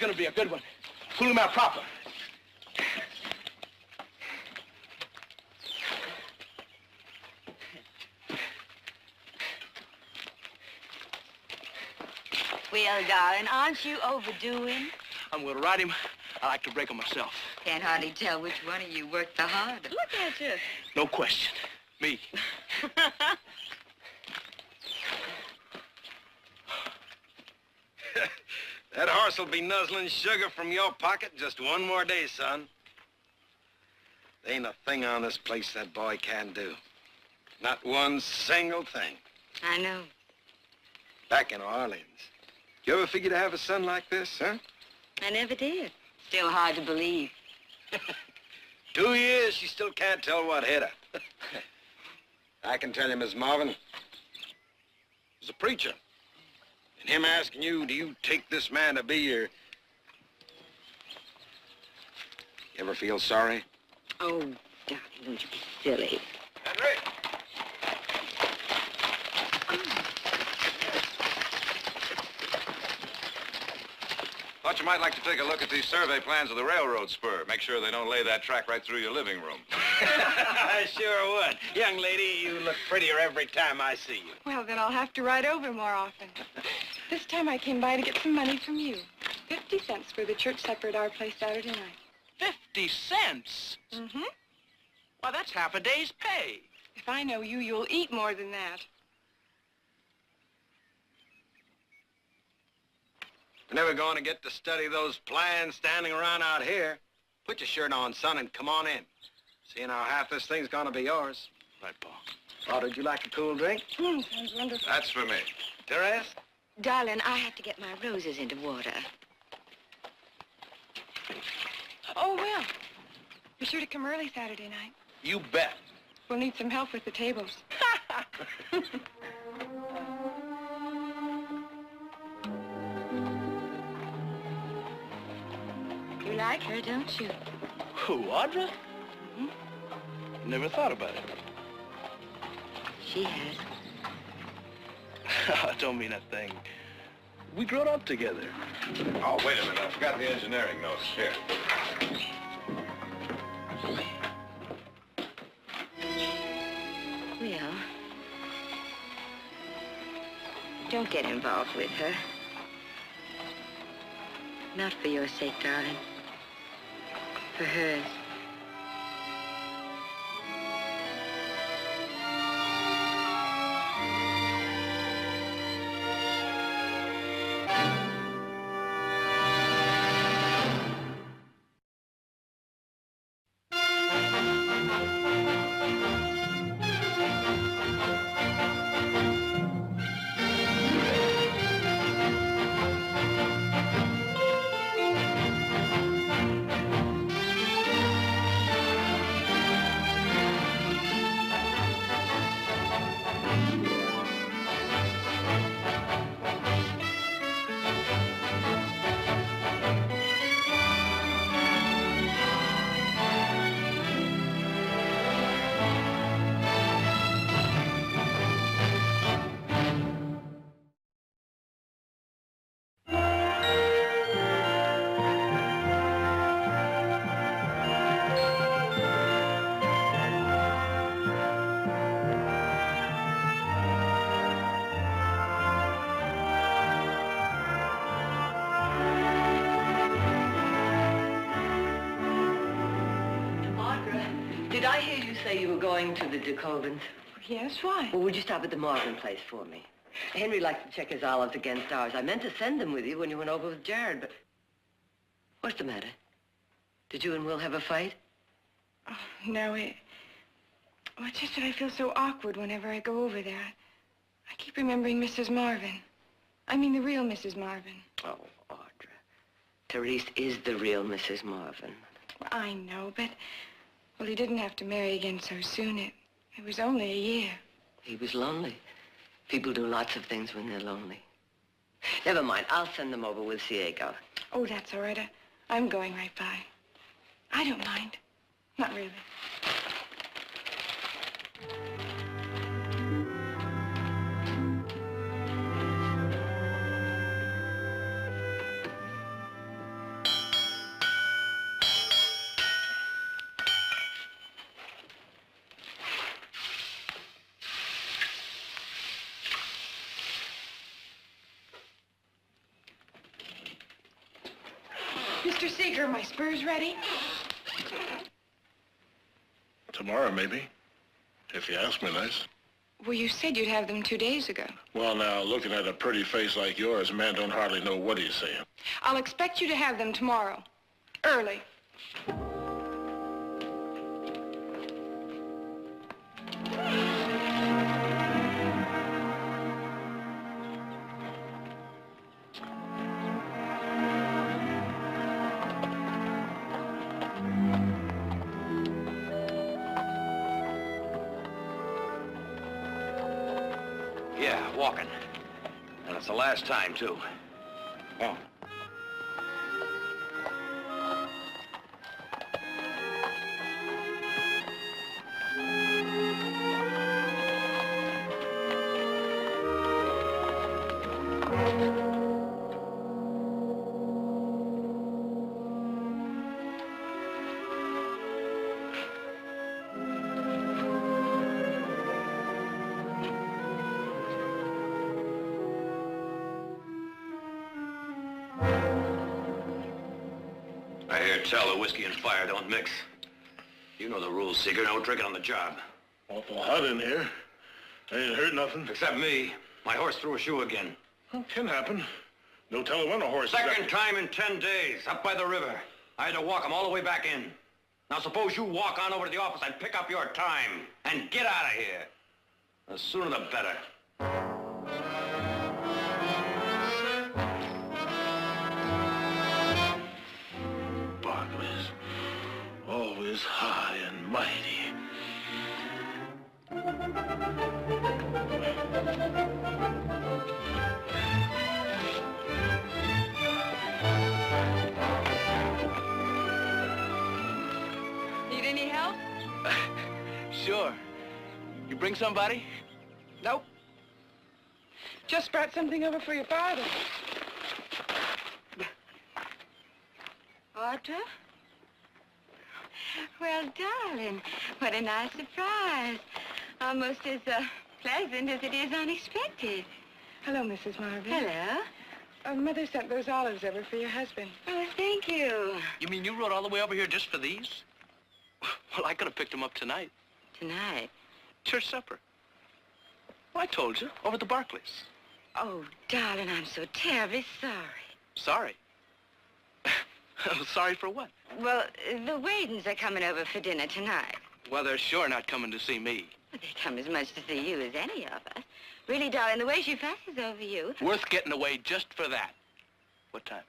[SPEAKER 21] gonna be a good one. Pull him out proper.
[SPEAKER 22] Well, darling, aren't you overdoing?
[SPEAKER 21] I'm gonna ride him. I like to break him myself.
[SPEAKER 5] Can't hardly tell which one of you worked the harder.
[SPEAKER 22] Look at you.
[SPEAKER 21] No question. Me.
[SPEAKER 12] That horse will be nuzzling sugar from your pocket just one more day, son. There ain't a thing on this place that boy can't do. Not one single thing.
[SPEAKER 5] I know.
[SPEAKER 12] Back in Orleans. You ever figure to have a son like this, huh?
[SPEAKER 5] I never did. Still hard to believe.
[SPEAKER 12] 2 years, she still can't tell what hit her. I can tell you, Miss Marvin, there's a preacher. And him asking you, do you take this man to be your... You ever feel sorry?
[SPEAKER 5] Oh, darling, don't you be silly.
[SPEAKER 12] Henry! Thought you might like to take a look at these survey plans of the railroad spur. Make sure they don't lay that track right through your living room.
[SPEAKER 21] I sure would. Young lady, you look prettier every time I see you.
[SPEAKER 8] Well, then I'll have to ride over more often. This time I came by to get some money from you. 50 cents for the church supper at our place Saturday night.
[SPEAKER 21] 50 cents?
[SPEAKER 8] Mm-hmm.
[SPEAKER 21] Well, that's half a day's pay.
[SPEAKER 8] If I know you, you'll eat more than that.
[SPEAKER 12] We're never going to get to study those plans standing around out here. Put your shirt on, son, and come on in. Seeing how half this thing's going to be yours.
[SPEAKER 21] Right, Pa.
[SPEAKER 12] Oh, would you like a cool drink?
[SPEAKER 8] Sounds wonderful.
[SPEAKER 12] That's for me. Therese?
[SPEAKER 22] Darling, I have to get my roses into water.
[SPEAKER 8] Oh, Will. Be sure to come early Saturday night.
[SPEAKER 21] You bet.
[SPEAKER 8] We'll need some help with the tables.
[SPEAKER 22] You like her, don't you?
[SPEAKER 21] Who, Audra? Never thought about it.
[SPEAKER 22] She has.
[SPEAKER 21] I don't mean a thing. We grew up together.
[SPEAKER 12] Oh, wait a minute. I forgot the engineering notice. Here.
[SPEAKER 22] Will, don't get involved with her. Not for your sake, darling. For hers.
[SPEAKER 5] Did I hear you say you were going to the Jacobins?
[SPEAKER 8] Yes, why?
[SPEAKER 5] Well, would you stop at the Marvin place for me? Henry likes to check his olives against ours. I meant to send them with you when you went over with Jared, but... What's the matter? Did you and Will have a fight?
[SPEAKER 8] Oh, no, well, it's just that I feel so awkward whenever I go over there. I keep remembering Mrs. Marvin. I mean the real Mrs. Marvin.
[SPEAKER 5] Oh, Audra. Therese is the real Mrs. Marvin.
[SPEAKER 8] Well, I know, but... Well, he didn't have to marry again so soon. It was only a year.
[SPEAKER 5] He was lonely. People do lots of things when they're lonely. Never mind. I'll send them over with Ciego.
[SPEAKER 8] Oh, that's all right. I'm going right by. I don't mind. Not really. Mr. Seeger, are my spurs ready?
[SPEAKER 7] Tomorrow, maybe. If you ask me nice.
[SPEAKER 8] Well, you said you'd have them 2 days ago.
[SPEAKER 7] Well, now, looking at a pretty face like yours, a man don't hardly know what he's saying.
[SPEAKER 8] I'll expect you to have them tomorrow. Early.
[SPEAKER 9] Yeah, walking. And it's the last time, too.
[SPEAKER 7] Oh.
[SPEAKER 9] Tell the whiskey and fire don't mix. You know the rules, Seeger. No drinking on the job.
[SPEAKER 7] Awful hot in here. I ain't hurt nothing.
[SPEAKER 9] Except me. My horse threw a shoe again.
[SPEAKER 7] Well, can happen. No telling when a horse...
[SPEAKER 9] Second time in 10 days, up by the river. I had to walk him all the way back in. Now suppose you walk on over to the office and pick up your time and get out of here. The sooner the better.
[SPEAKER 7] Always high and mighty.
[SPEAKER 8] Need any help?
[SPEAKER 20] Sure. You bring somebody?
[SPEAKER 8] Nope. Just brought something over for your father.
[SPEAKER 22] Audra? Well, darling, what a nice surprise. Almost as pleasant as it is unexpected.
[SPEAKER 8] Hello, Mrs. Marvin.
[SPEAKER 22] Hello.
[SPEAKER 8] Mother sent those olives over for your husband.
[SPEAKER 22] Oh, thank you.
[SPEAKER 20] You mean you rode all the way over here just for these? Well, I could have picked them up tonight.
[SPEAKER 22] Tonight?
[SPEAKER 20] Church supper. Well, I told you, over at the Barkleys.
[SPEAKER 22] Oh, darling, I'm so terribly sorry.
[SPEAKER 20] Sorry? Sorry for what?
[SPEAKER 22] Well, the Wadens are coming over for dinner tonight.
[SPEAKER 20] Well, they're sure not coming to see me.
[SPEAKER 22] Well, they come as much to see you as any of us. Really, darling, the way she fusses over you...
[SPEAKER 20] Worth getting away just for that. What time?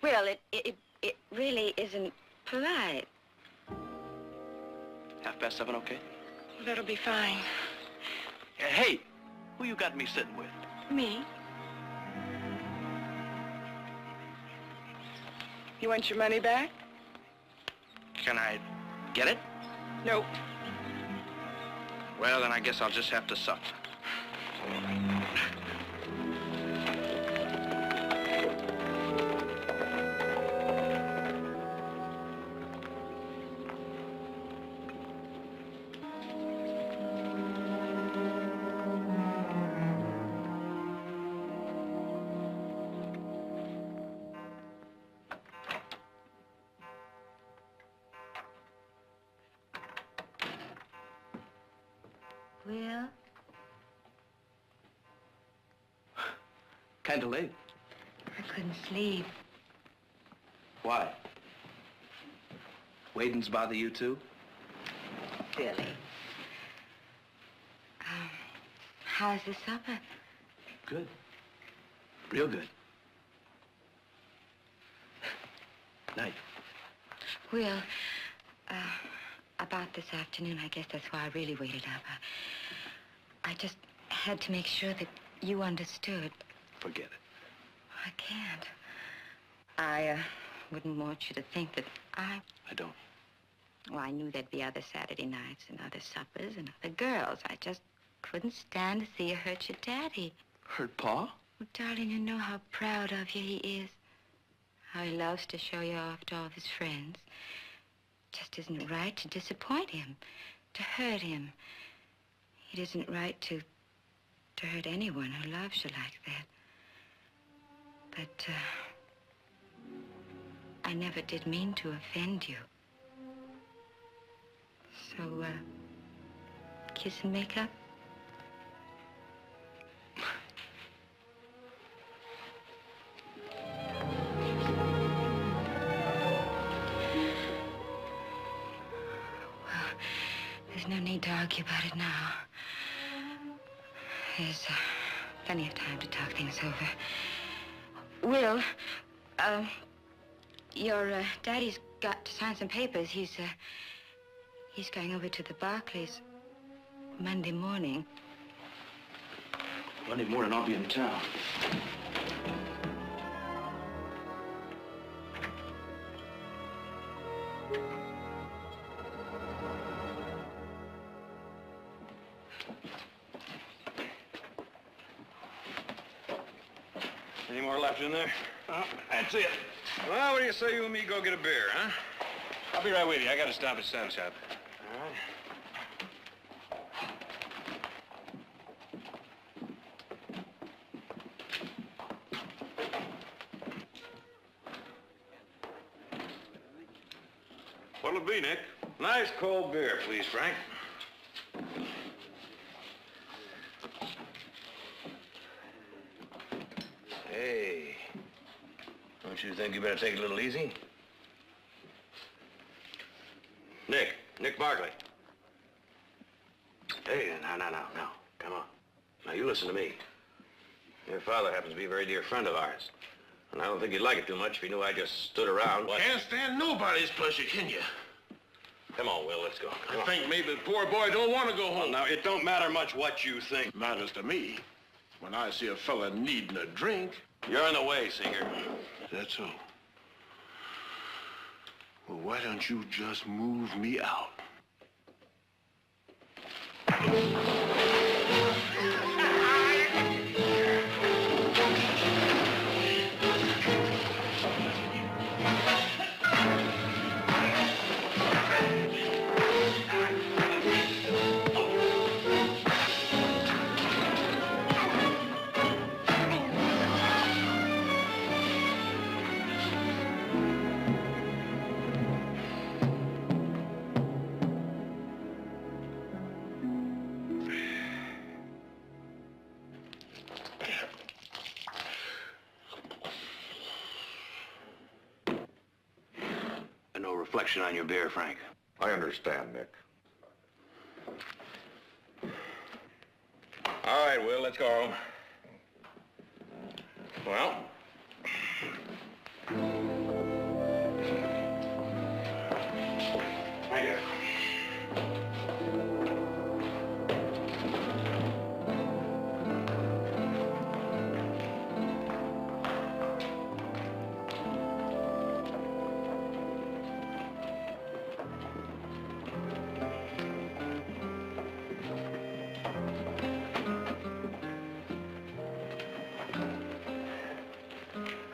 [SPEAKER 22] Well, it really isn't polite.
[SPEAKER 20] 7:30, okay?
[SPEAKER 8] Well, that'll be fine.
[SPEAKER 20] Hey, who you got me sitting with?
[SPEAKER 8] Me? You want your money back?
[SPEAKER 20] Can I get it?
[SPEAKER 8] Nope.
[SPEAKER 20] Well, then I guess I'll just have to suck.
[SPEAKER 22] Will?
[SPEAKER 20] Kind of late.
[SPEAKER 22] I couldn't sleep.
[SPEAKER 20] Why? Wadens bother you too?
[SPEAKER 22] Billy. How's the supper?
[SPEAKER 20] Good. Real good. Night.
[SPEAKER 22] Will, about this afternoon, I guess that's why I really waited up. I just had to make sure that you understood.
[SPEAKER 20] Forget it.
[SPEAKER 22] I can't. I wouldn't want you to think that I
[SPEAKER 20] don't.
[SPEAKER 22] Well, I knew there'd be other Saturday nights and other suppers and other girls. I just couldn't stand to see you hurt your daddy.
[SPEAKER 20] Hurt Pa?
[SPEAKER 22] Well, darling, you know how proud of you he is. How he loves to show you off to all of his friends. Just isn't right to disappoint him, to hurt him. It isn't right to hurt anyone who loves you like that. But I never did mean to offend you. So, kiss and make up? Well, there's no need to argue about it now. There's plenty of time to talk things over. Will, your daddy's got to sign some papers. He's going over to the Barkleys Monday morning.
[SPEAKER 21] Monday morning, I'll be in town.
[SPEAKER 9] Any more left in there? Oh, that's it. Well, what do you say you and me go get a beer, huh?
[SPEAKER 2] I'll be right with you. I gotta stop at Sam's shop.
[SPEAKER 9] All right. What'll it be, Nick? Nice cold beer, please, Frank. Hey, don't you think you better take it a little easy? Nick Barkley. Hey, no. Come on. Now, you listen to me. Your father happens to be a very dear friend of ours. And I don't think you'd like it too much if you knew I just stood around.
[SPEAKER 7] Can't stand nobody's pleasure, can you?
[SPEAKER 9] Come on, Will, let's go.
[SPEAKER 7] I think maybe the poor boy don't want to go home.
[SPEAKER 9] Well, now, it don't matter much what you think.
[SPEAKER 7] Matters to me. When I see a fella needing a drink.
[SPEAKER 9] You're in the way, Seeger.
[SPEAKER 7] That's so. Well, why don't you just move me out?
[SPEAKER 9] No reflection on your beer, Frank.
[SPEAKER 4] I understand, Nick.
[SPEAKER 9] All right, Will, let's go. Well. Thank you.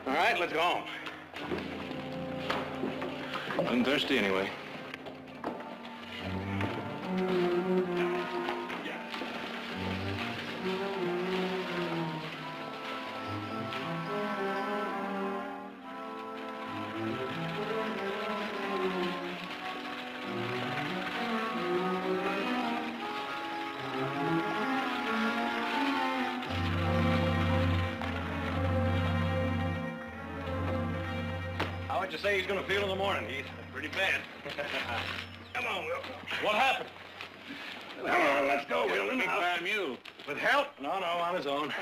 [SPEAKER 9] All right, let's go home. I'm thirsty anyway. How'd you say he's gonna feel in the morning, Heath? Pretty bad. Come on, Will. What happened? Come on, let's go, Will. Big time you. With help? No, on his own.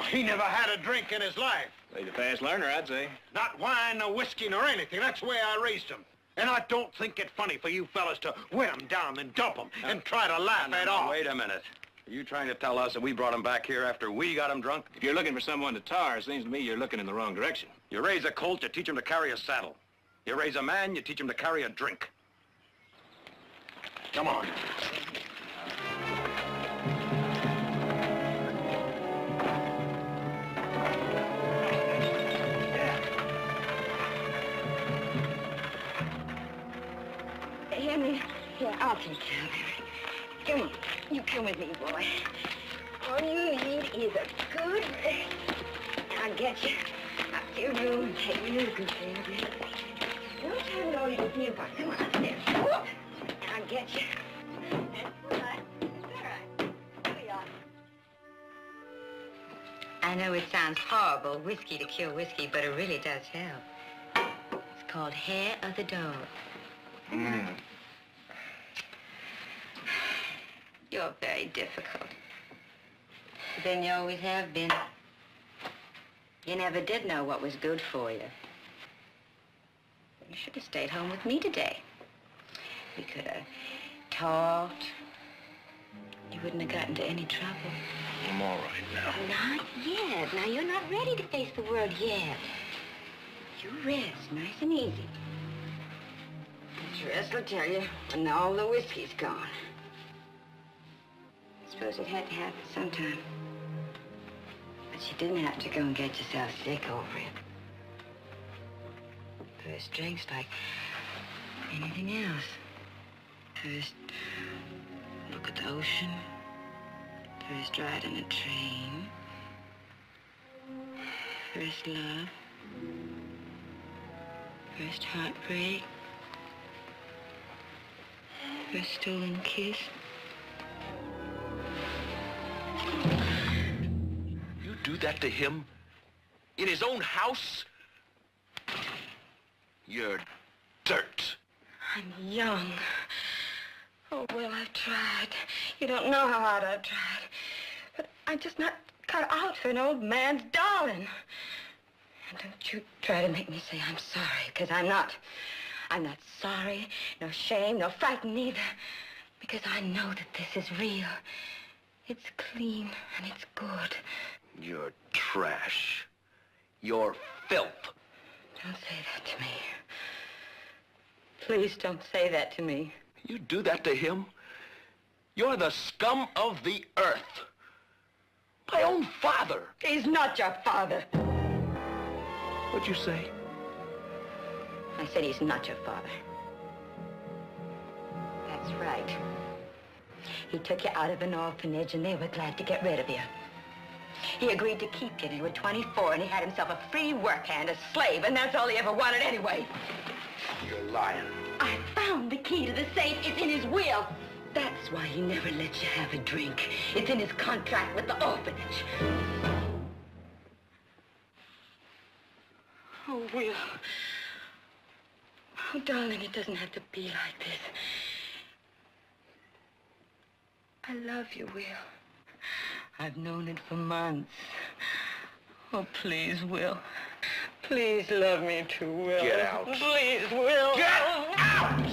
[SPEAKER 12] He never had a drink in his life.
[SPEAKER 9] He's a fast learner, I'd say.
[SPEAKER 12] Not wine, no whiskey, nor anything. That's the way I raised him. And I don't think it funny for you fellas to wear him down and dump him and try to laugh it off.
[SPEAKER 9] Wait a minute. Are you trying to tell us that we brought him back here after we got him drunk?
[SPEAKER 2] If you're looking for someone to tar, it seems to me you're looking in the wrong direction.
[SPEAKER 9] You raise a colt, you teach him to carry a saddle. You raise a man, you teach him to carry a drink. Come on.
[SPEAKER 22] Henry, here, I'll take care of it. Come on, you come with me, boy. All you need is a good rest. I'll get you up to your room and take you to the
[SPEAKER 18] Don't have it all you can feel for. Come on, there. I'll get you. All right. All right. Here we are.
[SPEAKER 22] I know it sounds horrible, whiskey to cure whiskey, but it really does help. It's called hair of the dog. You're very difficult. But then you always have been. You never did know what was good for you. You should have stayed home with me today. We could have talked. You wouldn't have gotten into any trouble.
[SPEAKER 7] I'm all right now.
[SPEAKER 22] Not yet. Now, you're not ready to face the world yet. You rest, nice and easy. The rest will tell you when all the whiskey's gone. I suppose it had to happen sometime. But you didn't have to go and get yourself sick over it. First drink's like anything else. First, look at the ocean. First ride in a train. First love. First heartbreak. First stolen kiss.
[SPEAKER 19] You do that to him? In his own house? You're dirt.
[SPEAKER 22] I'm young. Oh, well, I've tried. You don't know how hard I've tried. But I'm just not cut out for an old man's darling. And don't you try to make me say I'm sorry, because I'm not. I'm not sorry, nor ashamed, nor frightened either. Because I know that this is real. It's clean and it's good.
[SPEAKER 19] You're trash. You're filth.
[SPEAKER 22] Don't say that to me. Please don't say that to me.
[SPEAKER 19] You do that to him? You're the scum of the earth. My own father.
[SPEAKER 22] He's not your father.
[SPEAKER 19] What'd you say?
[SPEAKER 22] I said he's not your father. That's right. He took you out of an orphanage and they were glad to get rid of you. He agreed to keep you till you were 24 and he had himself a free work hand, a slave, and that's all he ever wanted anyway.
[SPEAKER 19] You're lying.
[SPEAKER 22] I found the key to the safe. It's in his will. That's why he never lets you have a drink. It's in his contract with the orphanage. Oh, Will. Oh, darling, it doesn't have to be like this. I love you, Will. I've known it for months. Oh, please, Will. Please love me too, Will.
[SPEAKER 19] Get out.
[SPEAKER 22] Please, Will.
[SPEAKER 19] Get out!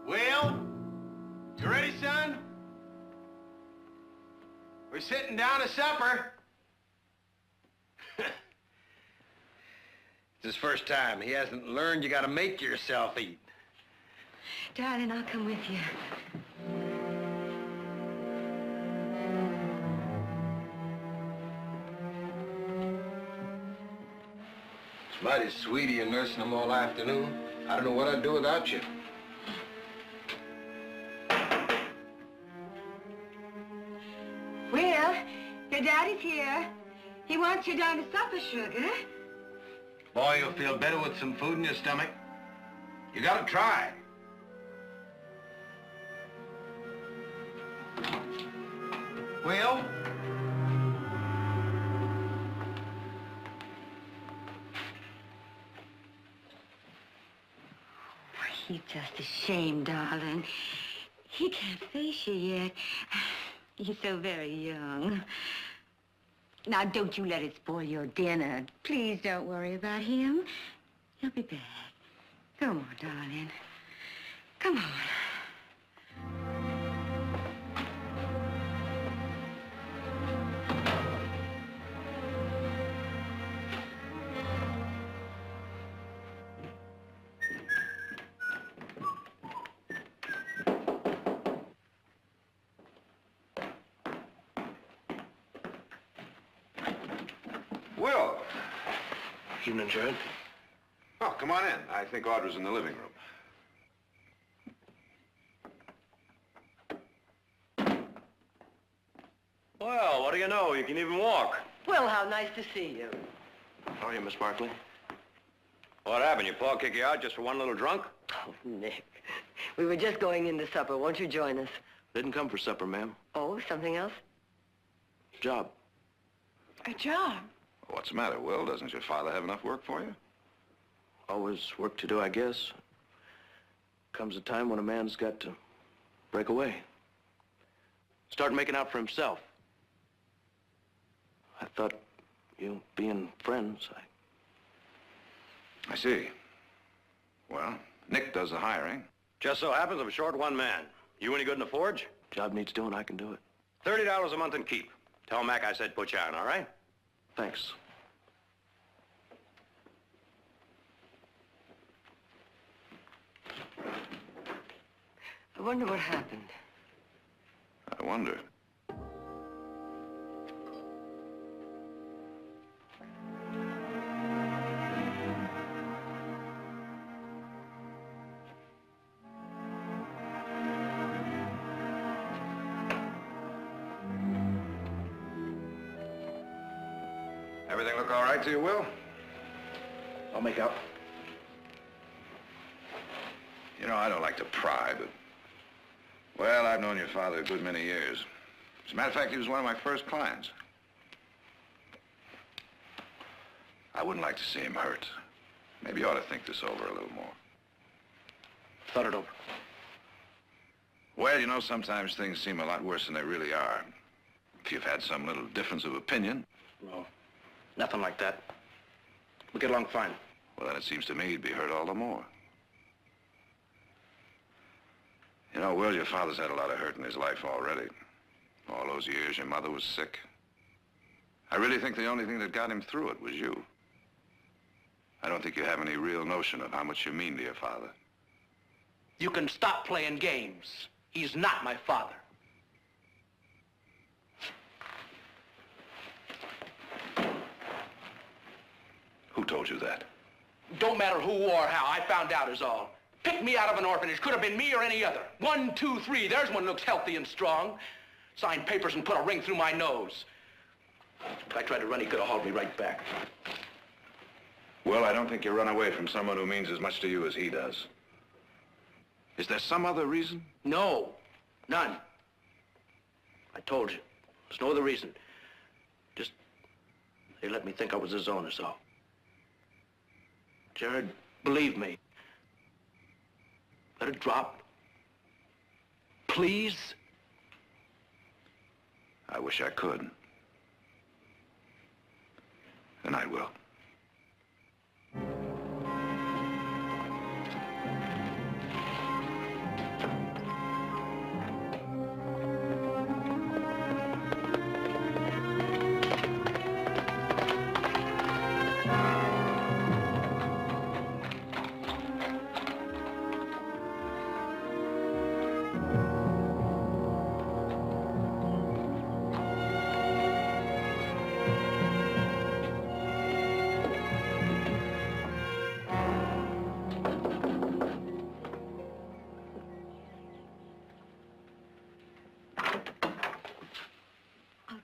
[SPEAKER 12] Will? You ready, son? We're sitting down to supper. It's his first time. He hasn't learned you gotta make yourself eat.
[SPEAKER 22] Darling, I'll come with you.
[SPEAKER 12] It's mighty sweet of you nursing him all afternoon. I don't know what I'd do without you.
[SPEAKER 22] Will, your daddy's here. He wants you down to supper, sugar.
[SPEAKER 12] Boy, you'll feel better with some food in your stomach. You gotta try. Will?
[SPEAKER 22] He's just ashamed, darling. He can't face you yet. He's so very young. Now, don't you let it spoil your dinner. Please don't worry about him. He'll be back. Come on, darling. Come on.
[SPEAKER 10] Will.
[SPEAKER 19] Evening, Jared.
[SPEAKER 10] Oh, come on in. I think Audra's in the living room.
[SPEAKER 9] Well, what do you know? You can even walk.
[SPEAKER 5] Well, how nice to see you.
[SPEAKER 19] How are you, Miss Barkley?
[SPEAKER 9] What happened? Your pa kick you out just for one little drunk?
[SPEAKER 5] Oh, Nick. We were just going into supper. Won't you join us?
[SPEAKER 19] Didn't come for supper, ma'am.
[SPEAKER 5] Oh, something else?
[SPEAKER 19] Job.
[SPEAKER 8] A job?
[SPEAKER 10] What's the matter, Will? Doesn't your father have enough work for you?
[SPEAKER 19] Always work to do, I guess. Comes a time when a man's got to break away. Start making out for himself. I thought, you being friends,
[SPEAKER 10] I see. Well, Nick does the hiring.
[SPEAKER 9] Just so happens I'm short one man. You any good in the forge?
[SPEAKER 19] Job needs doing, I can do it.
[SPEAKER 9] $30 a month and keep. Tell Mac I said put you on, all right?
[SPEAKER 19] Thanks.
[SPEAKER 5] I wonder what happened.
[SPEAKER 10] I wonder. Everything look all right to you, Will?
[SPEAKER 19] I'll make out.
[SPEAKER 10] You know, I don't like to pry, but... Well, I've known your father a good many years. As a matter of fact, he was one of my first clients. I wouldn't like to see him hurt. Maybe you ought to think this over a little more.
[SPEAKER 19] Thought it over.
[SPEAKER 10] Well, you know, sometimes things seem a lot worse than they really are. If you've had some little difference of opinion...
[SPEAKER 19] No, nothing like that. We get along fine.
[SPEAKER 10] Well, then it seems to me he'd be hurt all the more. You know, Will, your father's had a lot of hurt in his life already. All those years your mother was sick. I really think the only thing that got him through it was you. I don't think you have any real notion of how much you mean to your father.
[SPEAKER 19] You can stop playing games. He's not my father.
[SPEAKER 10] Who told you that?
[SPEAKER 19] Don't matter who or how. I found out is all. Picked me out of an orphanage. Could have been me or any other. 1, 2, 3. There's one looks healthy and strong. Signed papers and put a ring through my nose. If I tried to run, he could have hauled me right back.
[SPEAKER 10] Well, I don't think you run away from someone who means as much to you as he does. Is there some other reason?
[SPEAKER 19] No, none. I told you. There's no other reason. Just, they let me think I was his own, is all. Jared, believe me. Let it drop. Please.
[SPEAKER 10] I wish I could. And I will.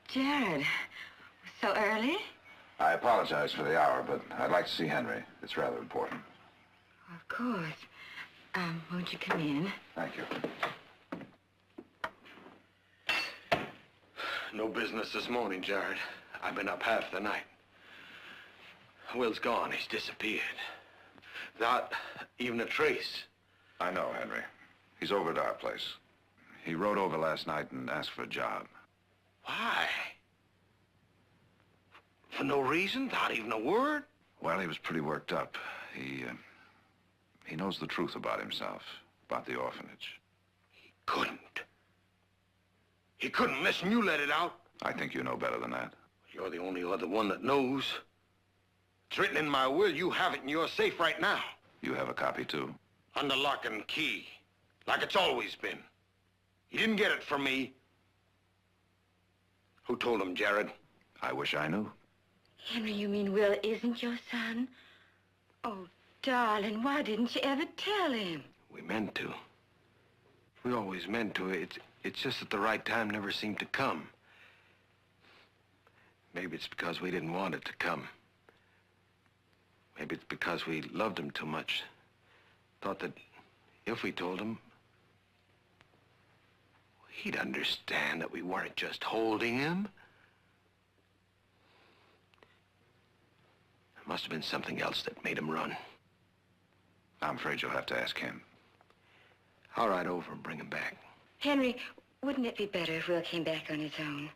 [SPEAKER 22] Jared, so early?
[SPEAKER 10] I apologize for the hour, but I'd like to see Henry. It's rather important.
[SPEAKER 22] Of course. Won't you come in?
[SPEAKER 10] Thank you.
[SPEAKER 19] No business this morning, Jared. I've been up half the night. Will's gone. He's disappeared. Not even a trace.
[SPEAKER 10] I know, Henry. He's over at our place. He rode over last night and asked for a job.
[SPEAKER 19] Why? For no reason? Not even a word?
[SPEAKER 10] Well, he was pretty worked up. He knows the truth about himself, about the orphanage.
[SPEAKER 19] He couldn't. He couldn't unless you let it out.
[SPEAKER 10] I think you know better than that.
[SPEAKER 19] You're the only other one that knows. It's written in my will. You have it in your safe right now.
[SPEAKER 10] You have a copy, too?
[SPEAKER 19] Under lock and key, like it's always been. He didn't get it from me. Who told him, Jared?
[SPEAKER 10] I wish I knew.
[SPEAKER 22] Henry, you mean Will isn't your son? Oh, darling, why didn't you ever tell him?
[SPEAKER 12] We meant to. We always meant to. It's just that the right time never seemed to come. Maybe it's because we didn't want it to come. Maybe it's because we loved him too much. Thought that if we told him, he'd understand that we weren't just holding him. There must have been something else that made him run.
[SPEAKER 10] I'm afraid you'll have to ask him.
[SPEAKER 12] I'll ride over and bring him back.
[SPEAKER 22] Henry, wouldn't it be better if Will came back on his own?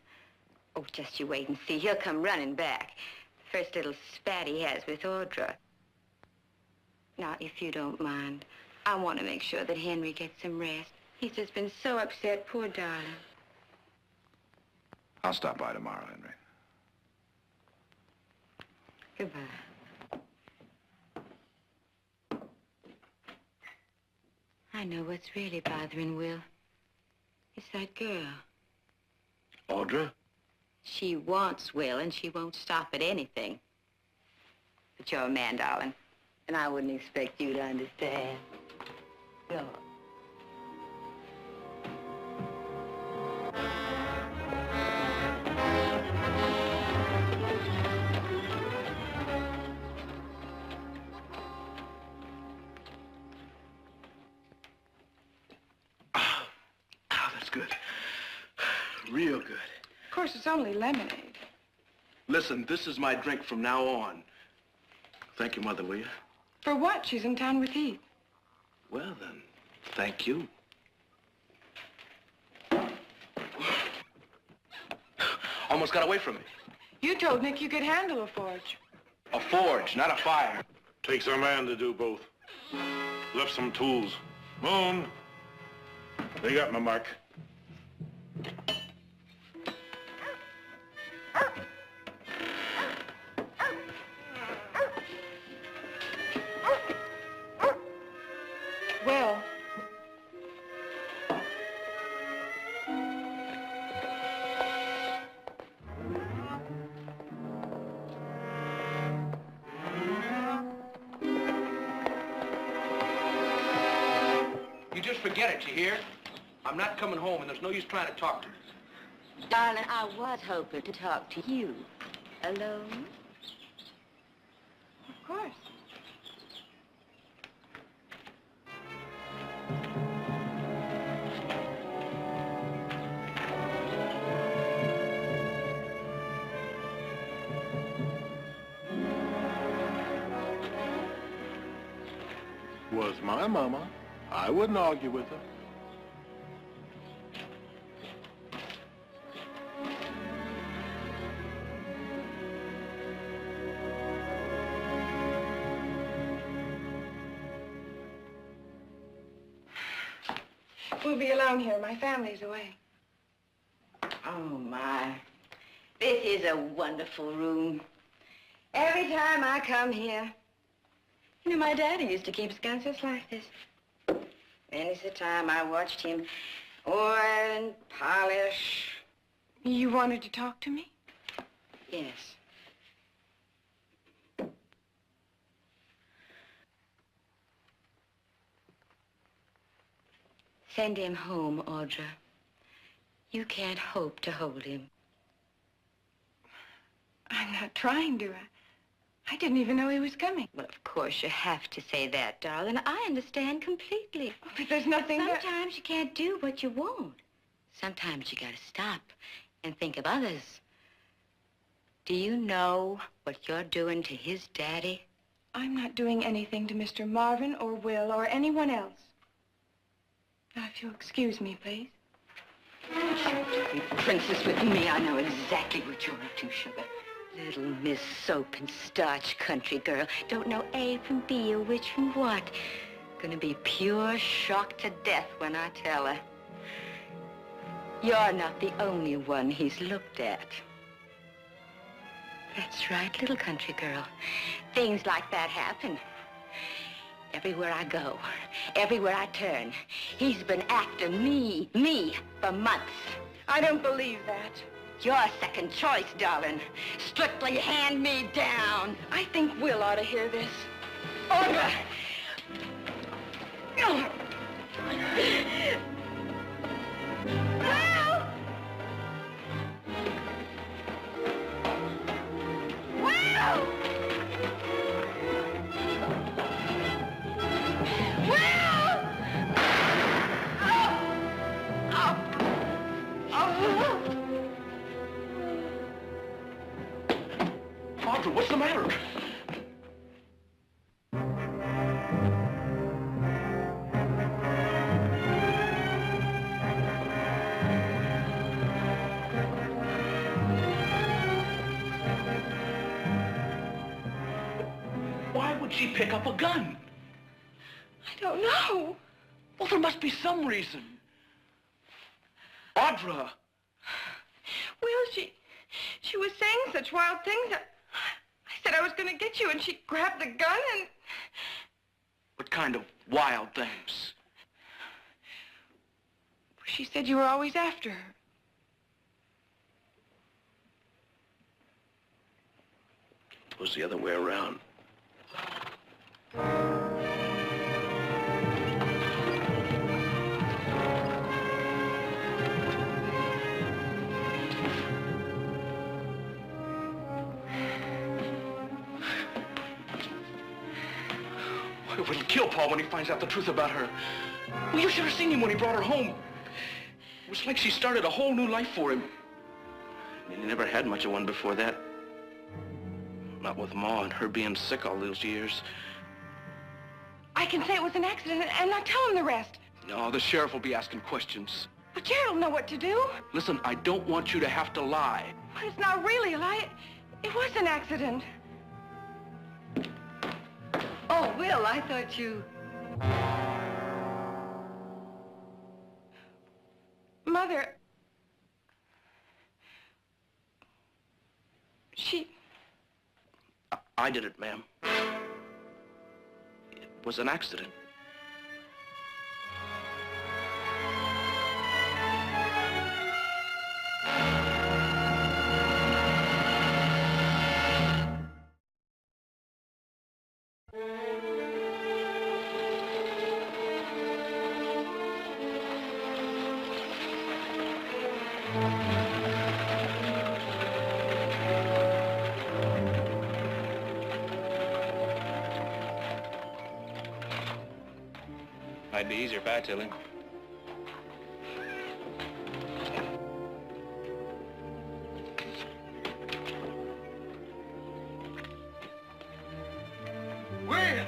[SPEAKER 22] Oh, just you wait and see. He'll come running back. The first little spat he has with Audra. Now, if you don't mind, I want to make sure that Henry gets some rest. He's just been so upset, poor darling.
[SPEAKER 10] I'll stop by tomorrow, Henry.
[SPEAKER 22] Goodbye. I know what's really bothering Will. It's that girl.
[SPEAKER 12] Audra?
[SPEAKER 22] She wants Will, and she won't stop at anything. But you're a man, darling, and I wouldn't expect you to understand. Go.
[SPEAKER 19] Good. Real good.
[SPEAKER 8] Of course, it's only lemonade.
[SPEAKER 19] Listen, this is my drink from now on. Thank you, Mother, will you?
[SPEAKER 8] For what? She's in town with Heath.
[SPEAKER 19] Well, then, thank you. Almost got away from me.
[SPEAKER 8] You told Nick you could handle a forge.
[SPEAKER 19] A forge, not a fire.
[SPEAKER 7] Takes a man to do both. Left some tools. Moon. They got my mark.
[SPEAKER 8] Will.
[SPEAKER 19] You just forget it, you hear? I'm not coming home, and there's no use trying to talk to me.
[SPEAKER 22] Darling, I was hoping to talk to you. Alone?
[SPEAKER 8] Of course.
[SPEAKER 7] Was my mama. I wouldn't argue with her.
[SPEAKER 8] We'll be alone here. My family's away.
[SPEAKER 22] Oh, my. This is a wonderful room. Every time I come here, you know, my daddy used to keep his guns just like this. Many's the time I watched him oil and polish.
[SPEAKER 8] You wanted to talk to me?
[SPEAKER 22] Yes. Send him home, Audra. You can't hope to hold him.
[SPEAKER 8] I'm not trying to. I didn't even know he was coming.
[SPEAKER 22] Well, of course, you have to say that, darling. I understand completely.
[SPEAKER 8] Oh, but there's nothing
[SPEAKER 22] Sometimes you can't do what you want. Sometimes you gotta stop and think of others. Do you know what you're doing to his daddy?
[SPEAKER 8] I'm not doing anything to Mr. Marvin or Will or anyone else. Now, if you'll excuse me, please.
[SPEAKER 22] You princess with me, I know exactly what you're up to, sugar. Little Miss Soap and Starch country girl. Don't know A from B or which from what. Gonna be pure shocked to death when I tell her. You're not the only one he's looked at. That's right, little country girl. Things like that happen. Everywhere I go, everywhere I turn, he's been after me, for months.
[SPEAKER 8] I don't believe that.
[SPEAKER 18] Your second choice, darling. Strictly hand-me-down.
[SPEAKER 8] I think Will ought to hear this.
[SPEAKER 18] Order!
[SPEAKER 19] Audra, what's the matter? Why would she pick up a gun?
[SPEAKER 8] I don't know.
[SPEAKER 19] Well, there must be some reason. Audra!
[SPEAKER 8] Will, she was saying such wild things. I said I was going to get you, and she grabbed the gun and...
[SPEAKER 19] What kind of wild things?
[SPEAKER 8] She said you were always after her.
[SPEAKER 19] It was the other way around. It'll kill Paul when he finds out the truth about her. Well, you should have seen him when he brought her home. It was like she started a whole new life for him. I mean, he never had much of one before that. Not with Ma and her being sick all those years.
[SPEAKER 8] I can say it was an accident and not tell him the rest.
[SPEAKER 19] No, the sheriff will be asking questions.
[SPEAKER 8] But Jared will know what to do.
[SPEAKER 19] Listen, I don't want you to have to lie.
[SPEAKER 8] But it's not really a lie. It was an accident.
[SPEAKER 5] Oh, Will, I thought you...
[SPEAKER 8] Mother... She...
[SPEAKER 19] I did it, ma'am. It was an accident.
[SPEAKER 13] Might be easier if I tell him.
[SPEAKER 12] Will,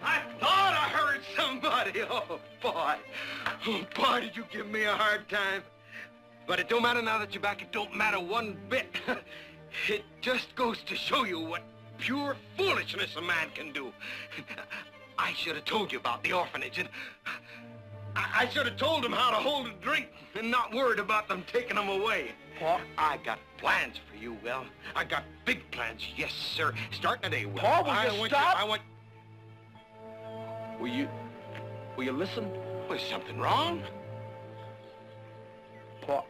[SPEAKER 12] I thought I heard somebody. Oh, boy. Oh, boy, did you give me a hard time. But it don't matter now that you're back. It don't matter one bit. It just goes to show you what pure foolishness a man can do. I should have told you about the orphanage, and I should have told them how to hold a drink and not worried about them taking them away. Paul, I got plans for you, Will. I got big plans, yes, sir. Starting today, Will.
[SPEAKER 19] Paul, will you stop? Will you listen?
[SPEAKER 12] Was something wrong?
[SPEAKER 19] Paul.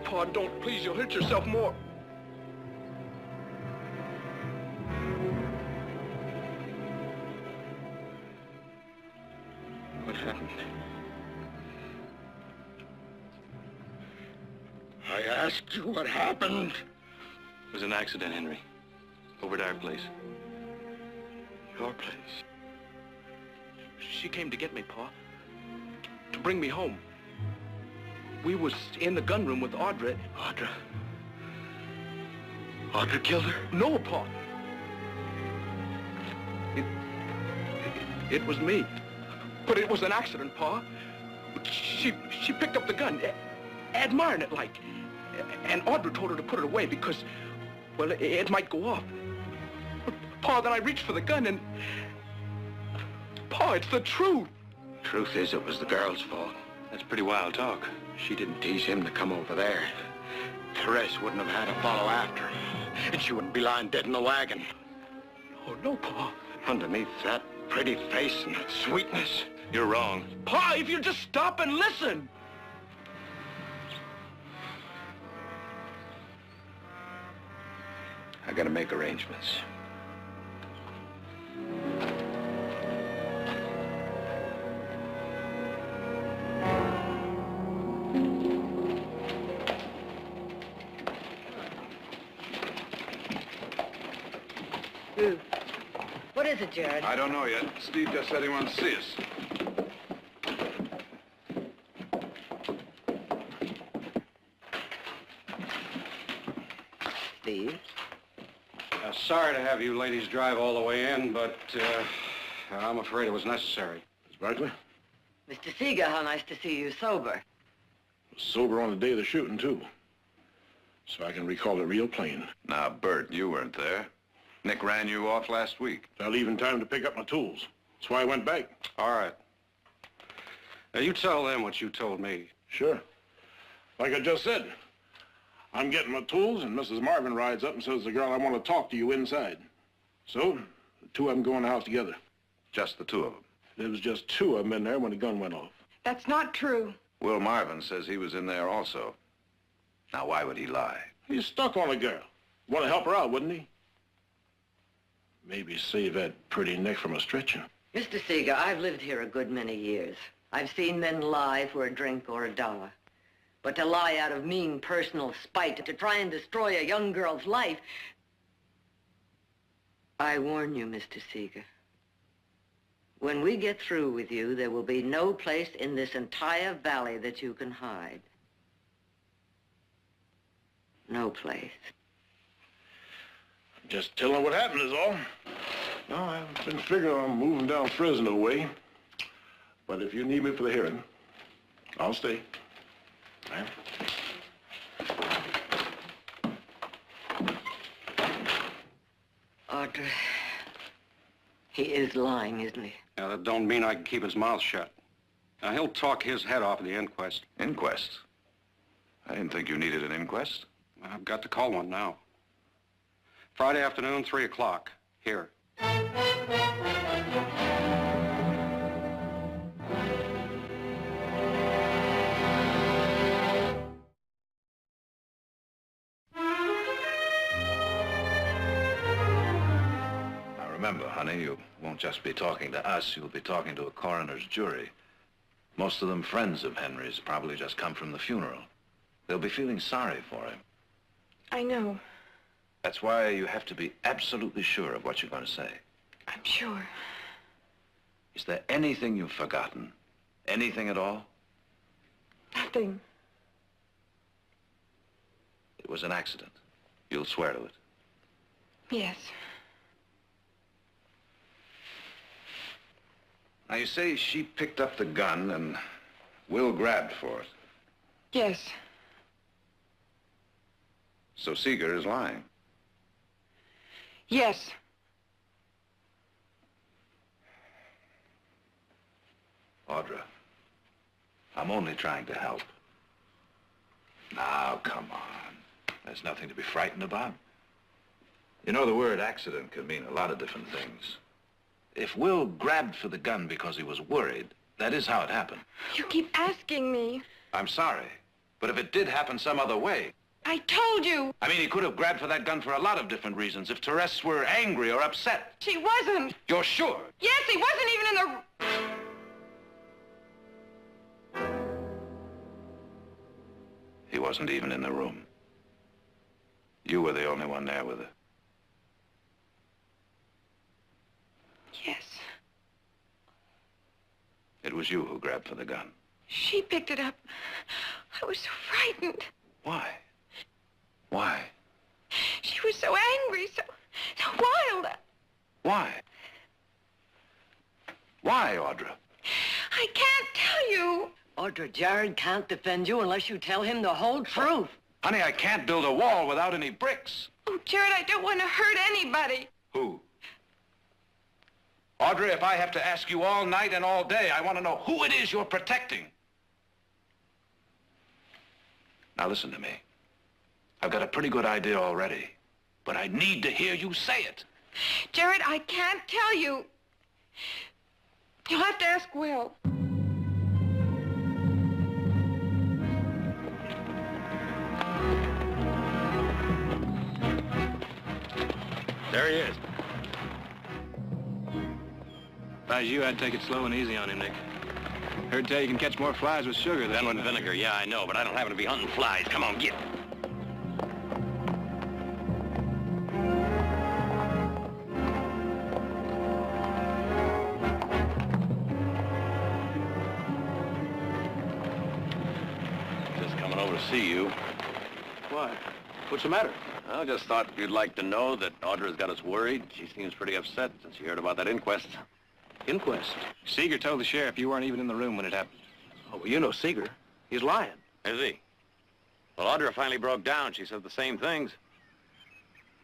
[SPEAKER 19] Paul, don't. Please, you'll hurt yourself more.
[SPEAKER 12] What happened? I asked you what happened.
[SPEAKER 13] It was an accident, Henry. Over at our place.
[SPEAKER 12] Your place?
[SPEAKER 19] She came to get me, Pa. To bring me home. We was in the gun room with Audra.
[SPEAKER 12] Audra? Audra killed her?
[SPEAKER 19] No, Pa. It was me. But it was an accident, Pa. She picked up the gun, admiring it like. And Audra told her to put it away because, well, it might go off. But, Pa, then I reached for the gun and... Pa, it's the truth.
[SPEAKER 12] Truth is, it was the girl's fault.
[SPEAKER 13] That's pretty wild talk.
[SPEAKER 12] She didn't tease him to come over there. Therese wouldn't have had to follow after him. And she wouldn't be lying dead in the wagon.
[SPEAKER 9] Oh, no, Pa.
[SPEAKER 12] Underneath that pretty face and that sweetness.
[SPEAKER 7] You're wrong.
[SPEAKER 9] Pa, if you'll just stop and listen.
[SPEAKER 12] I gotta make arrangements.
[SPEAKER 5] What is it, Jared?
[SPEAKER 10] I don't know yet. Steve just said he wants to see us.
[SPEAKER 5] Steve?
[SPEAKER 11] Sorry to have you ladies drive all the way in, but I'm afraid it was necessary.
[SPEAKER 7] Miss Barkley?
[SPEAKER 5] Mr. Seeger, how nice to see you sober.
[SPEAKER 7] Sober on the day of the shooting, too. So I can recall it real plain.
[SPEAKER 10] Now, Bert, you weren't there. Nick ran you off last week.
[SPEAKER 7] I leave in time to pick up my tools. That's why I went back.
[SPEAKER 11] All right. Now, you tell them what you told me.
[SPEAKER 7] Sure. Like I just said, I'm getting my tools, and Mrs. Marvin rides up and says, the girl, I want to talk to you inside. So, the two of them go in the house together.
[SPEAKER 10] Just the two of them?
[SPEAKER 7] There was just two of them in there when the gun went off.
[SPEAKER 8] That's not true.
[SPEAKER 10] Will Marvin says he was in there also. Now, why would he lie?
[SPEAKER 7] He's stuck on a girl. Want to help her out, wouldn't he? Maybe save that pretty neck from a stretching.
[SPEAKER 5] Mr. Seeger, I've lived here a good many years. I've seen men lie for a drink or a dollar. But to lie out of mean personal spite, to try and destroy a young girl's life... I warn you, Mr. Seeger. When we get through with you, there will be no place in this entire valley that you can hide. No place.
[SPEAKER 7] Just telling what happened is all. No, I've been figuring on moving down Fresno way. But if you need me for the hearing, I'll stay. Right?
[SPEAKER 5] Audrey, he is lying, isn't he?
[SPEAKER 11] Now, that don't mean I can keep his mouth shut. Now, he'll talk his head off at the inquest.
[SPEAKER 10] Inquest? I didn't think you needed an inquest.
[SPEAKER 11] I've got to call one now. Friday afternoon, 3 o'clock, here.
[SPEAKER 10] Now remember, honey, you won't just be talking to us, you'll be talking to a coroner's jury. Most of them friends of Henry's, probably just come from the funeral. They'll be feeling sorry for him.
[SPEAKER 8] I know.
[SPEAKER 10] That's why you have to be absolutely sure of what you're going to say.
[SPEAKER 8] I'm sure.
[SPEAKER 10] Is there anything you've forgotten? Anything at all?
[SPEAKER 8] Nothing.
[SPEAKER 10] It was an accident. You'll swear to it.
[SPEAKER 8] Yes.
[SPEAKER 10] Now, you say she picked up the gun and Will grabbed for it.
[SPEAKER 8] Yes.
[SPEAKER 10] So Seeger is lying.
[SPEAKER 8] Yes.
[SPEAKER 10] Audra, I'm only trying to help. Now, come on. There's nothing to be frightened about. You know, the word accident can mean a lot of different things. If Will grabbed for the gun because he was worried, that is how it happened.
[SPEAKER 8] You keep asking me.
[SPEAKER 10] I'm sorry, but if it did happen some other way...
[SPEAKER 8] I told you.
[SPEAKER 10] I mean, he could have grabbed for that gun for a lot of different reasons. If Therese were angry or upset.
[SPEAKER 8] She wasn't.
[SPEAKER 10] You're sure?
[SPEAKER 8] Yes, he wasn't even in the...
[SPEAKER 10] He wasn't even in the room. You were the only one there with her.
[SPEAKER 8] Yes.
[SPEAKER 10] It was you who grabbed for the gun.
[SPEAKER 8] She picked it up. I was so frightened.
[SPEAKER 10] Why? Why?
[SPEAKER 8] She was so angry, so wild.
[SPEAKER 10] Why? Why, Audra?
[SPEAKER 8] I can't tell you.
[SPEAKER 5] Audra, Jared can't defend you unless you tell him the whole truth.
[SPEAKER 10] Honey, I can't build a wall without any bricks.
[SPEAKER 8] Oh, Jared, I don't want to hurt anybody.
[SPEAKER 10] Who? Audra, if I have to ask you all night and all day, I want to know who it is you're protecting.
[SPEAKER 9] Now listen to me. I've got a pretty good idea already, but I need to hear you say it.
[SPEAKER 8] Jared, I can't tell you. You'll have to ask Will.
[SPEAKER 14] There he is. If I was you, I'd take it slow and easy on him, Nick. Heard tell you can catch more flies with sugar than with vinegar. Yeah, I know, but I don't happen to be hunting flies. Come on, get. Just coming over to see you.
[SPEAKER 19] What? What's the matter?
[SPEAKER 14] I just thought you'd like to know that Audra's got us worried. She seems pretty upset since she heard about that inquest.
[SPEAKER 19] Inquest?
[SPEAKER 14] Seeger told the sheriff you weren't even in the room when it happened.
[SPEAKER 19] Oh, well, you know Seeger. He's lying.
[SPEAKER 14] Is he? Well, Audra finally broke down. She said the same things.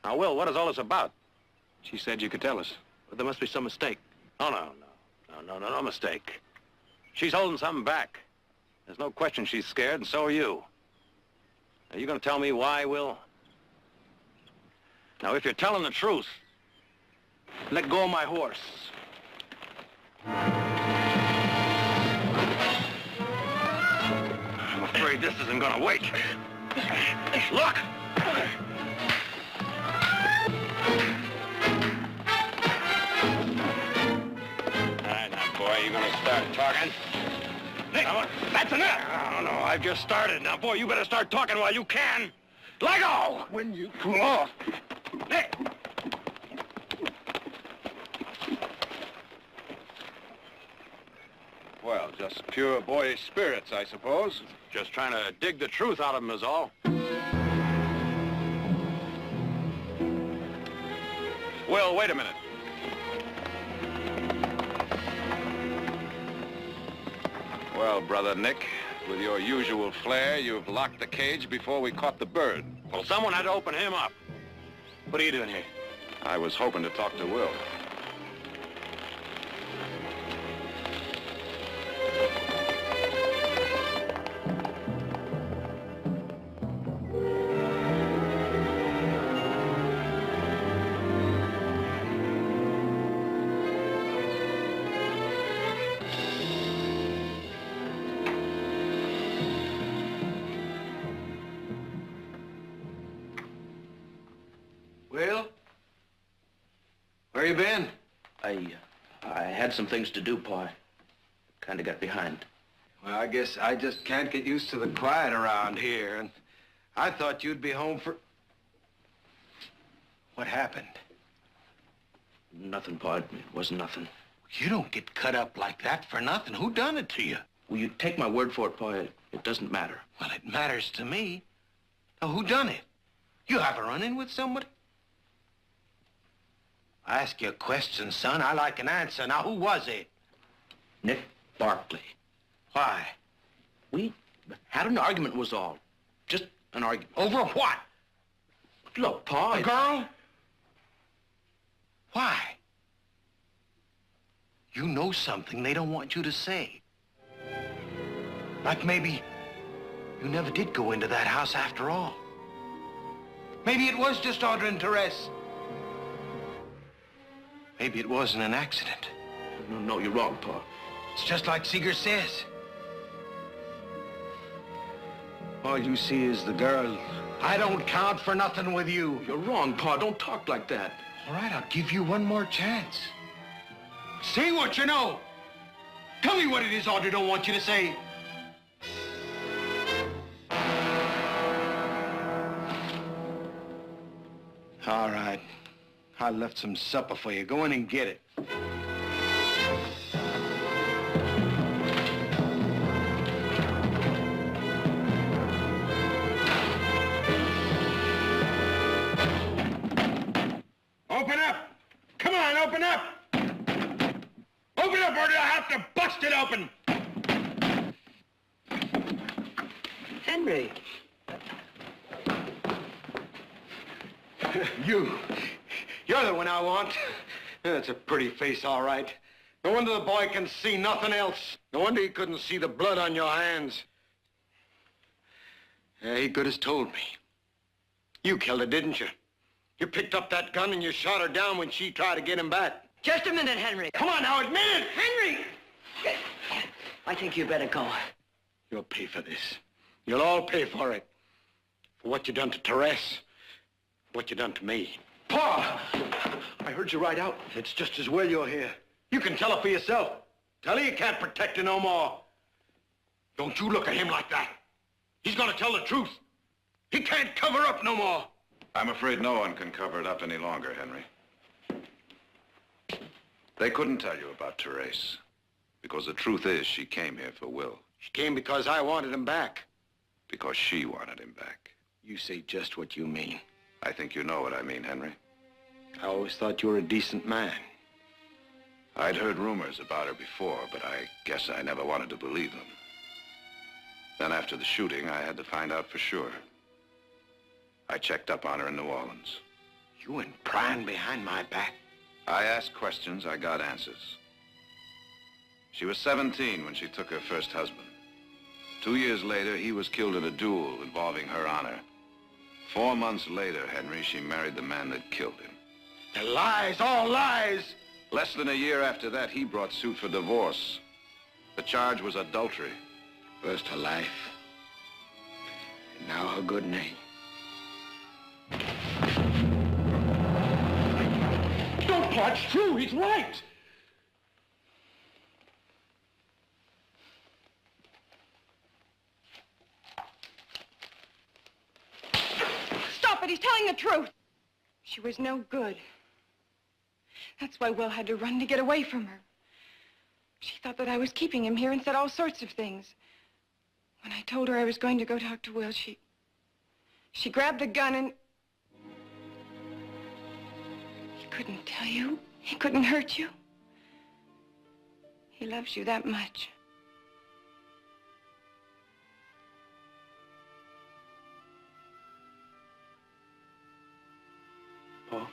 [SPEAKER 14] Now, Will, what is all this about? She said you could tell us.
[SPEAKER 19] Well, there must be some mistake.
[SPEAKER 14] Oh, no mistake. She's holding something back. There's no question she's scared, and so are you. Are you going to tell me why, Will? Now, if you're telling the truth,
[SPEAKER 19] let go of my horse.
[SPEAKER 14] I'm afraid this isn't going to wait. Look! All right, now, boy, you going to start talking? Nick, that's enough! Oh, no, I've just started. Now, boy, you better start talking while you can. Let go!
[SPEAKER 16] When you...
[SPEAKER 14] Oh. Nick! Well, just pure boyish spirits, I suppose. Just trying to dig the truth out of them is all. Well, wait a minute. Well, Brother Nick, with your usual flair, you've locked the cage before we caught the bird. Well, someone had to open him up. What are you doing here? I was hoping to talk to Will.
[SPEAKER 19] Will? Where you been? I had some things to do, Pa. Kind of got behind.
[SPEAKER 12] Well, I guess I just can't get used to the quiet around here, and I thought you'd be home for... What happened?
[SPEAKER 19] Nothing, Pa. It wasn't nothing.
[SPEAKER 12] You don't get cut up like that for nothing. Who done it to you?
[SPEAKER 19] Well, you take my word for it, Pa. It doesn't matter.
[SPEAKER 12] Well, it matters to me. Now, who done it? You have a run-in with somebody? I ask you a question, son. I like an answer. Now, who was it?
[SPEAKER 19] Nick Barkley.
[SPEAKER 12] Why?
[SPEAKER 19] We had an argument was all. Just an argument.
[SPEAKER 12] Over what?
[SPEAKER 19] Look, Pa...
[SPEAKER 12] A girl? Why? You know something they don't want you to say. Like maybe you never did go into that house after all. Maybe it was just Audra and Therese. Maybe it wasn't an accident.
[SPEAKER 19] No, you're wrong, Pa.
[SPEAKER 12] It's just like Seeger says. All you see is the girl. I don't count for nothing with you.
[SPEAKER 19] You're wrong, Pa. Don't talk like that.
[SPEAKER 12] All right, I'll give you one more chance. Say what you know. Tell me what it is Audra don't want you to say. All right. I left some supper for you. Go in and get it.
[SPEAKER 9] Open up! Come on, open up! Open up, or I'll have to bust it open!
[SPEAKER 5] Henry.
[SPEAKER 12] You're the one I want. That's a pretty face, all right. No wonder the boy can see nothing else. No wonder he couldn't see the blood on your hands. Yeah, he could have told me. You killed her, didn't you? You picked up that gun and you shot her down when she tried to get him back.
[SPEAKER 5] Just a minute, Henry.
[SPEAKER 12] Come on now, admit it!
[SPEAKER 5] Henry! I think you better go.
[SPEAKER 12] You'll pay for this. You'll all pay for it. For what you done to Therese. What you done to me.
[SPEAKER 19] Paul! I heard you ride out.
[SPEAKER 12] It's just as well you're here. You can tell her for yourself. Tell her you can't protect her no more. Don't you look at him like that. He's gonna tell the truth. He can't cover up no more.
[SPEAKER 10] I'm afraid no one can cover it up any longer, Henry. They couldn't tell you about Therese, because the truth is she came here for Will.
[SPEAKER 12] She came because I wanted him back.
[SPEAKER 10] Because she wanted him back.
[SPEAKER 12] You say just what you mean.
[SPEAKER 10] I think you know what I mean, Henry.
[SPEAKER 12] I always thought you were a decent man.
[SPEAKER 10] I'd heard rumors about her before, but I guess I never wanted to believe them. Then after the shooting, I had to find out for sure. I checked up on her in New Orleans.
[SPEAKER 12] You went prying behind my back?
[SPEAKER 10] I asked questions, I got answers. She was 17 when she took her first husband. 2 years later, he was killed in a duel involving her honor. 4 months later, Henry, she married the man that killed him.
[SPEAKER 12] The lies, all lies!
[SPEAKER 10] Less than a year after that, he brought suit for divorce. The charge was adultery.
[SPEAKER 12] First her life, and now her good name.
[SPEAKER 19] Don't, Paul, it's true. He's right.
[SPEAKER 8] Stop it. He's telling the truth. She was no good. That's why Will had to run to get away from her. She thought that I was keeping him here and said all sorts of things. When I told her I was going to go talk to Will, she grabbed the gun and... He couldn't tell you. He couldn't hurt you. He loves you that much.
[SPEAKER 19] Paul?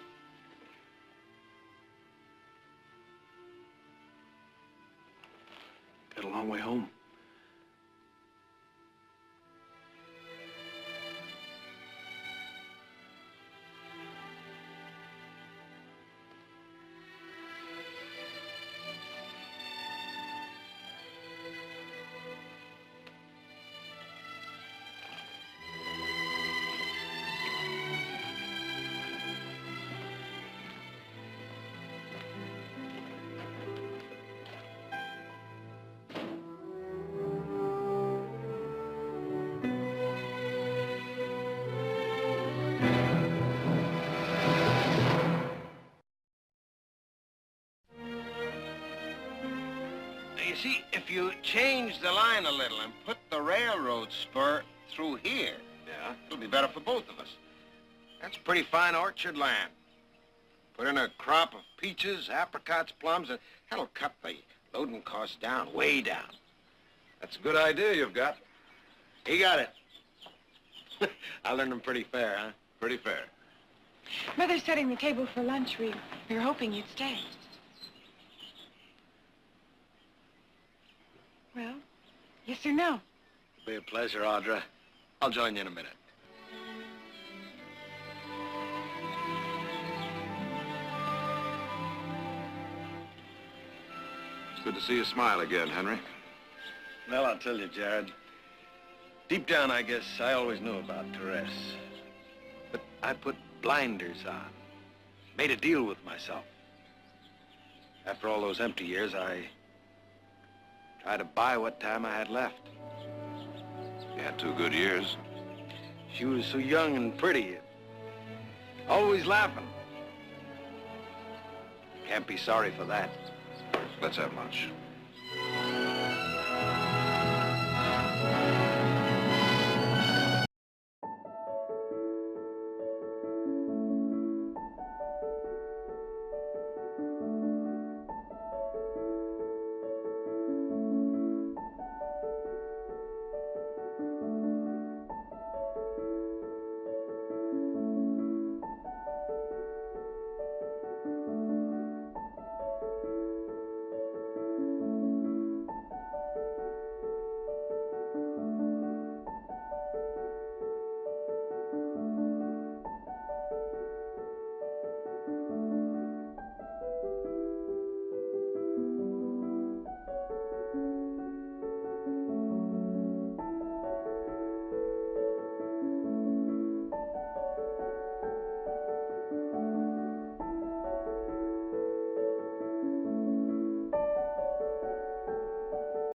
[SPEAKER 19] Got a long way home.
[SPEAKER 12] You see, if you change the line a little and put the railroad spur through here, yeah, it'll be better for both of us. That's pretty fine orchard land. Put in a crop of peaches, apricots, plums, and that'll cut the loading costs down, way down.
[SPEAKER 10] That's a good idea you've got.
[SPEAKER 12] He got it. I learned him pretty fair, huh?
[SPEAKER 10] Pretty fair.
[SPEAKER 8] Mother's setting the table for lunch. We were hoping you'd stay. Well, yes or no?
[SPEAKER 12] It'll be a pleasure, Audra. I'll join you in a minute.
[SPEAKER 10] It's good to see you smile again, Henry.
[SPEAKER 12] Well, I'll tell you, Jared. Deep down, I guess, I always knew about Therese. But I put blinders on. Made a deal with myself. After all those empty years, I tried to buy what time I had left.
[SPEAKER 10] You had 2 good years.
[SPEAKER 12] She was so young and pretty. Always laughing. Can't be sorry for that.
[SPEAKER 10] Let's have lunch.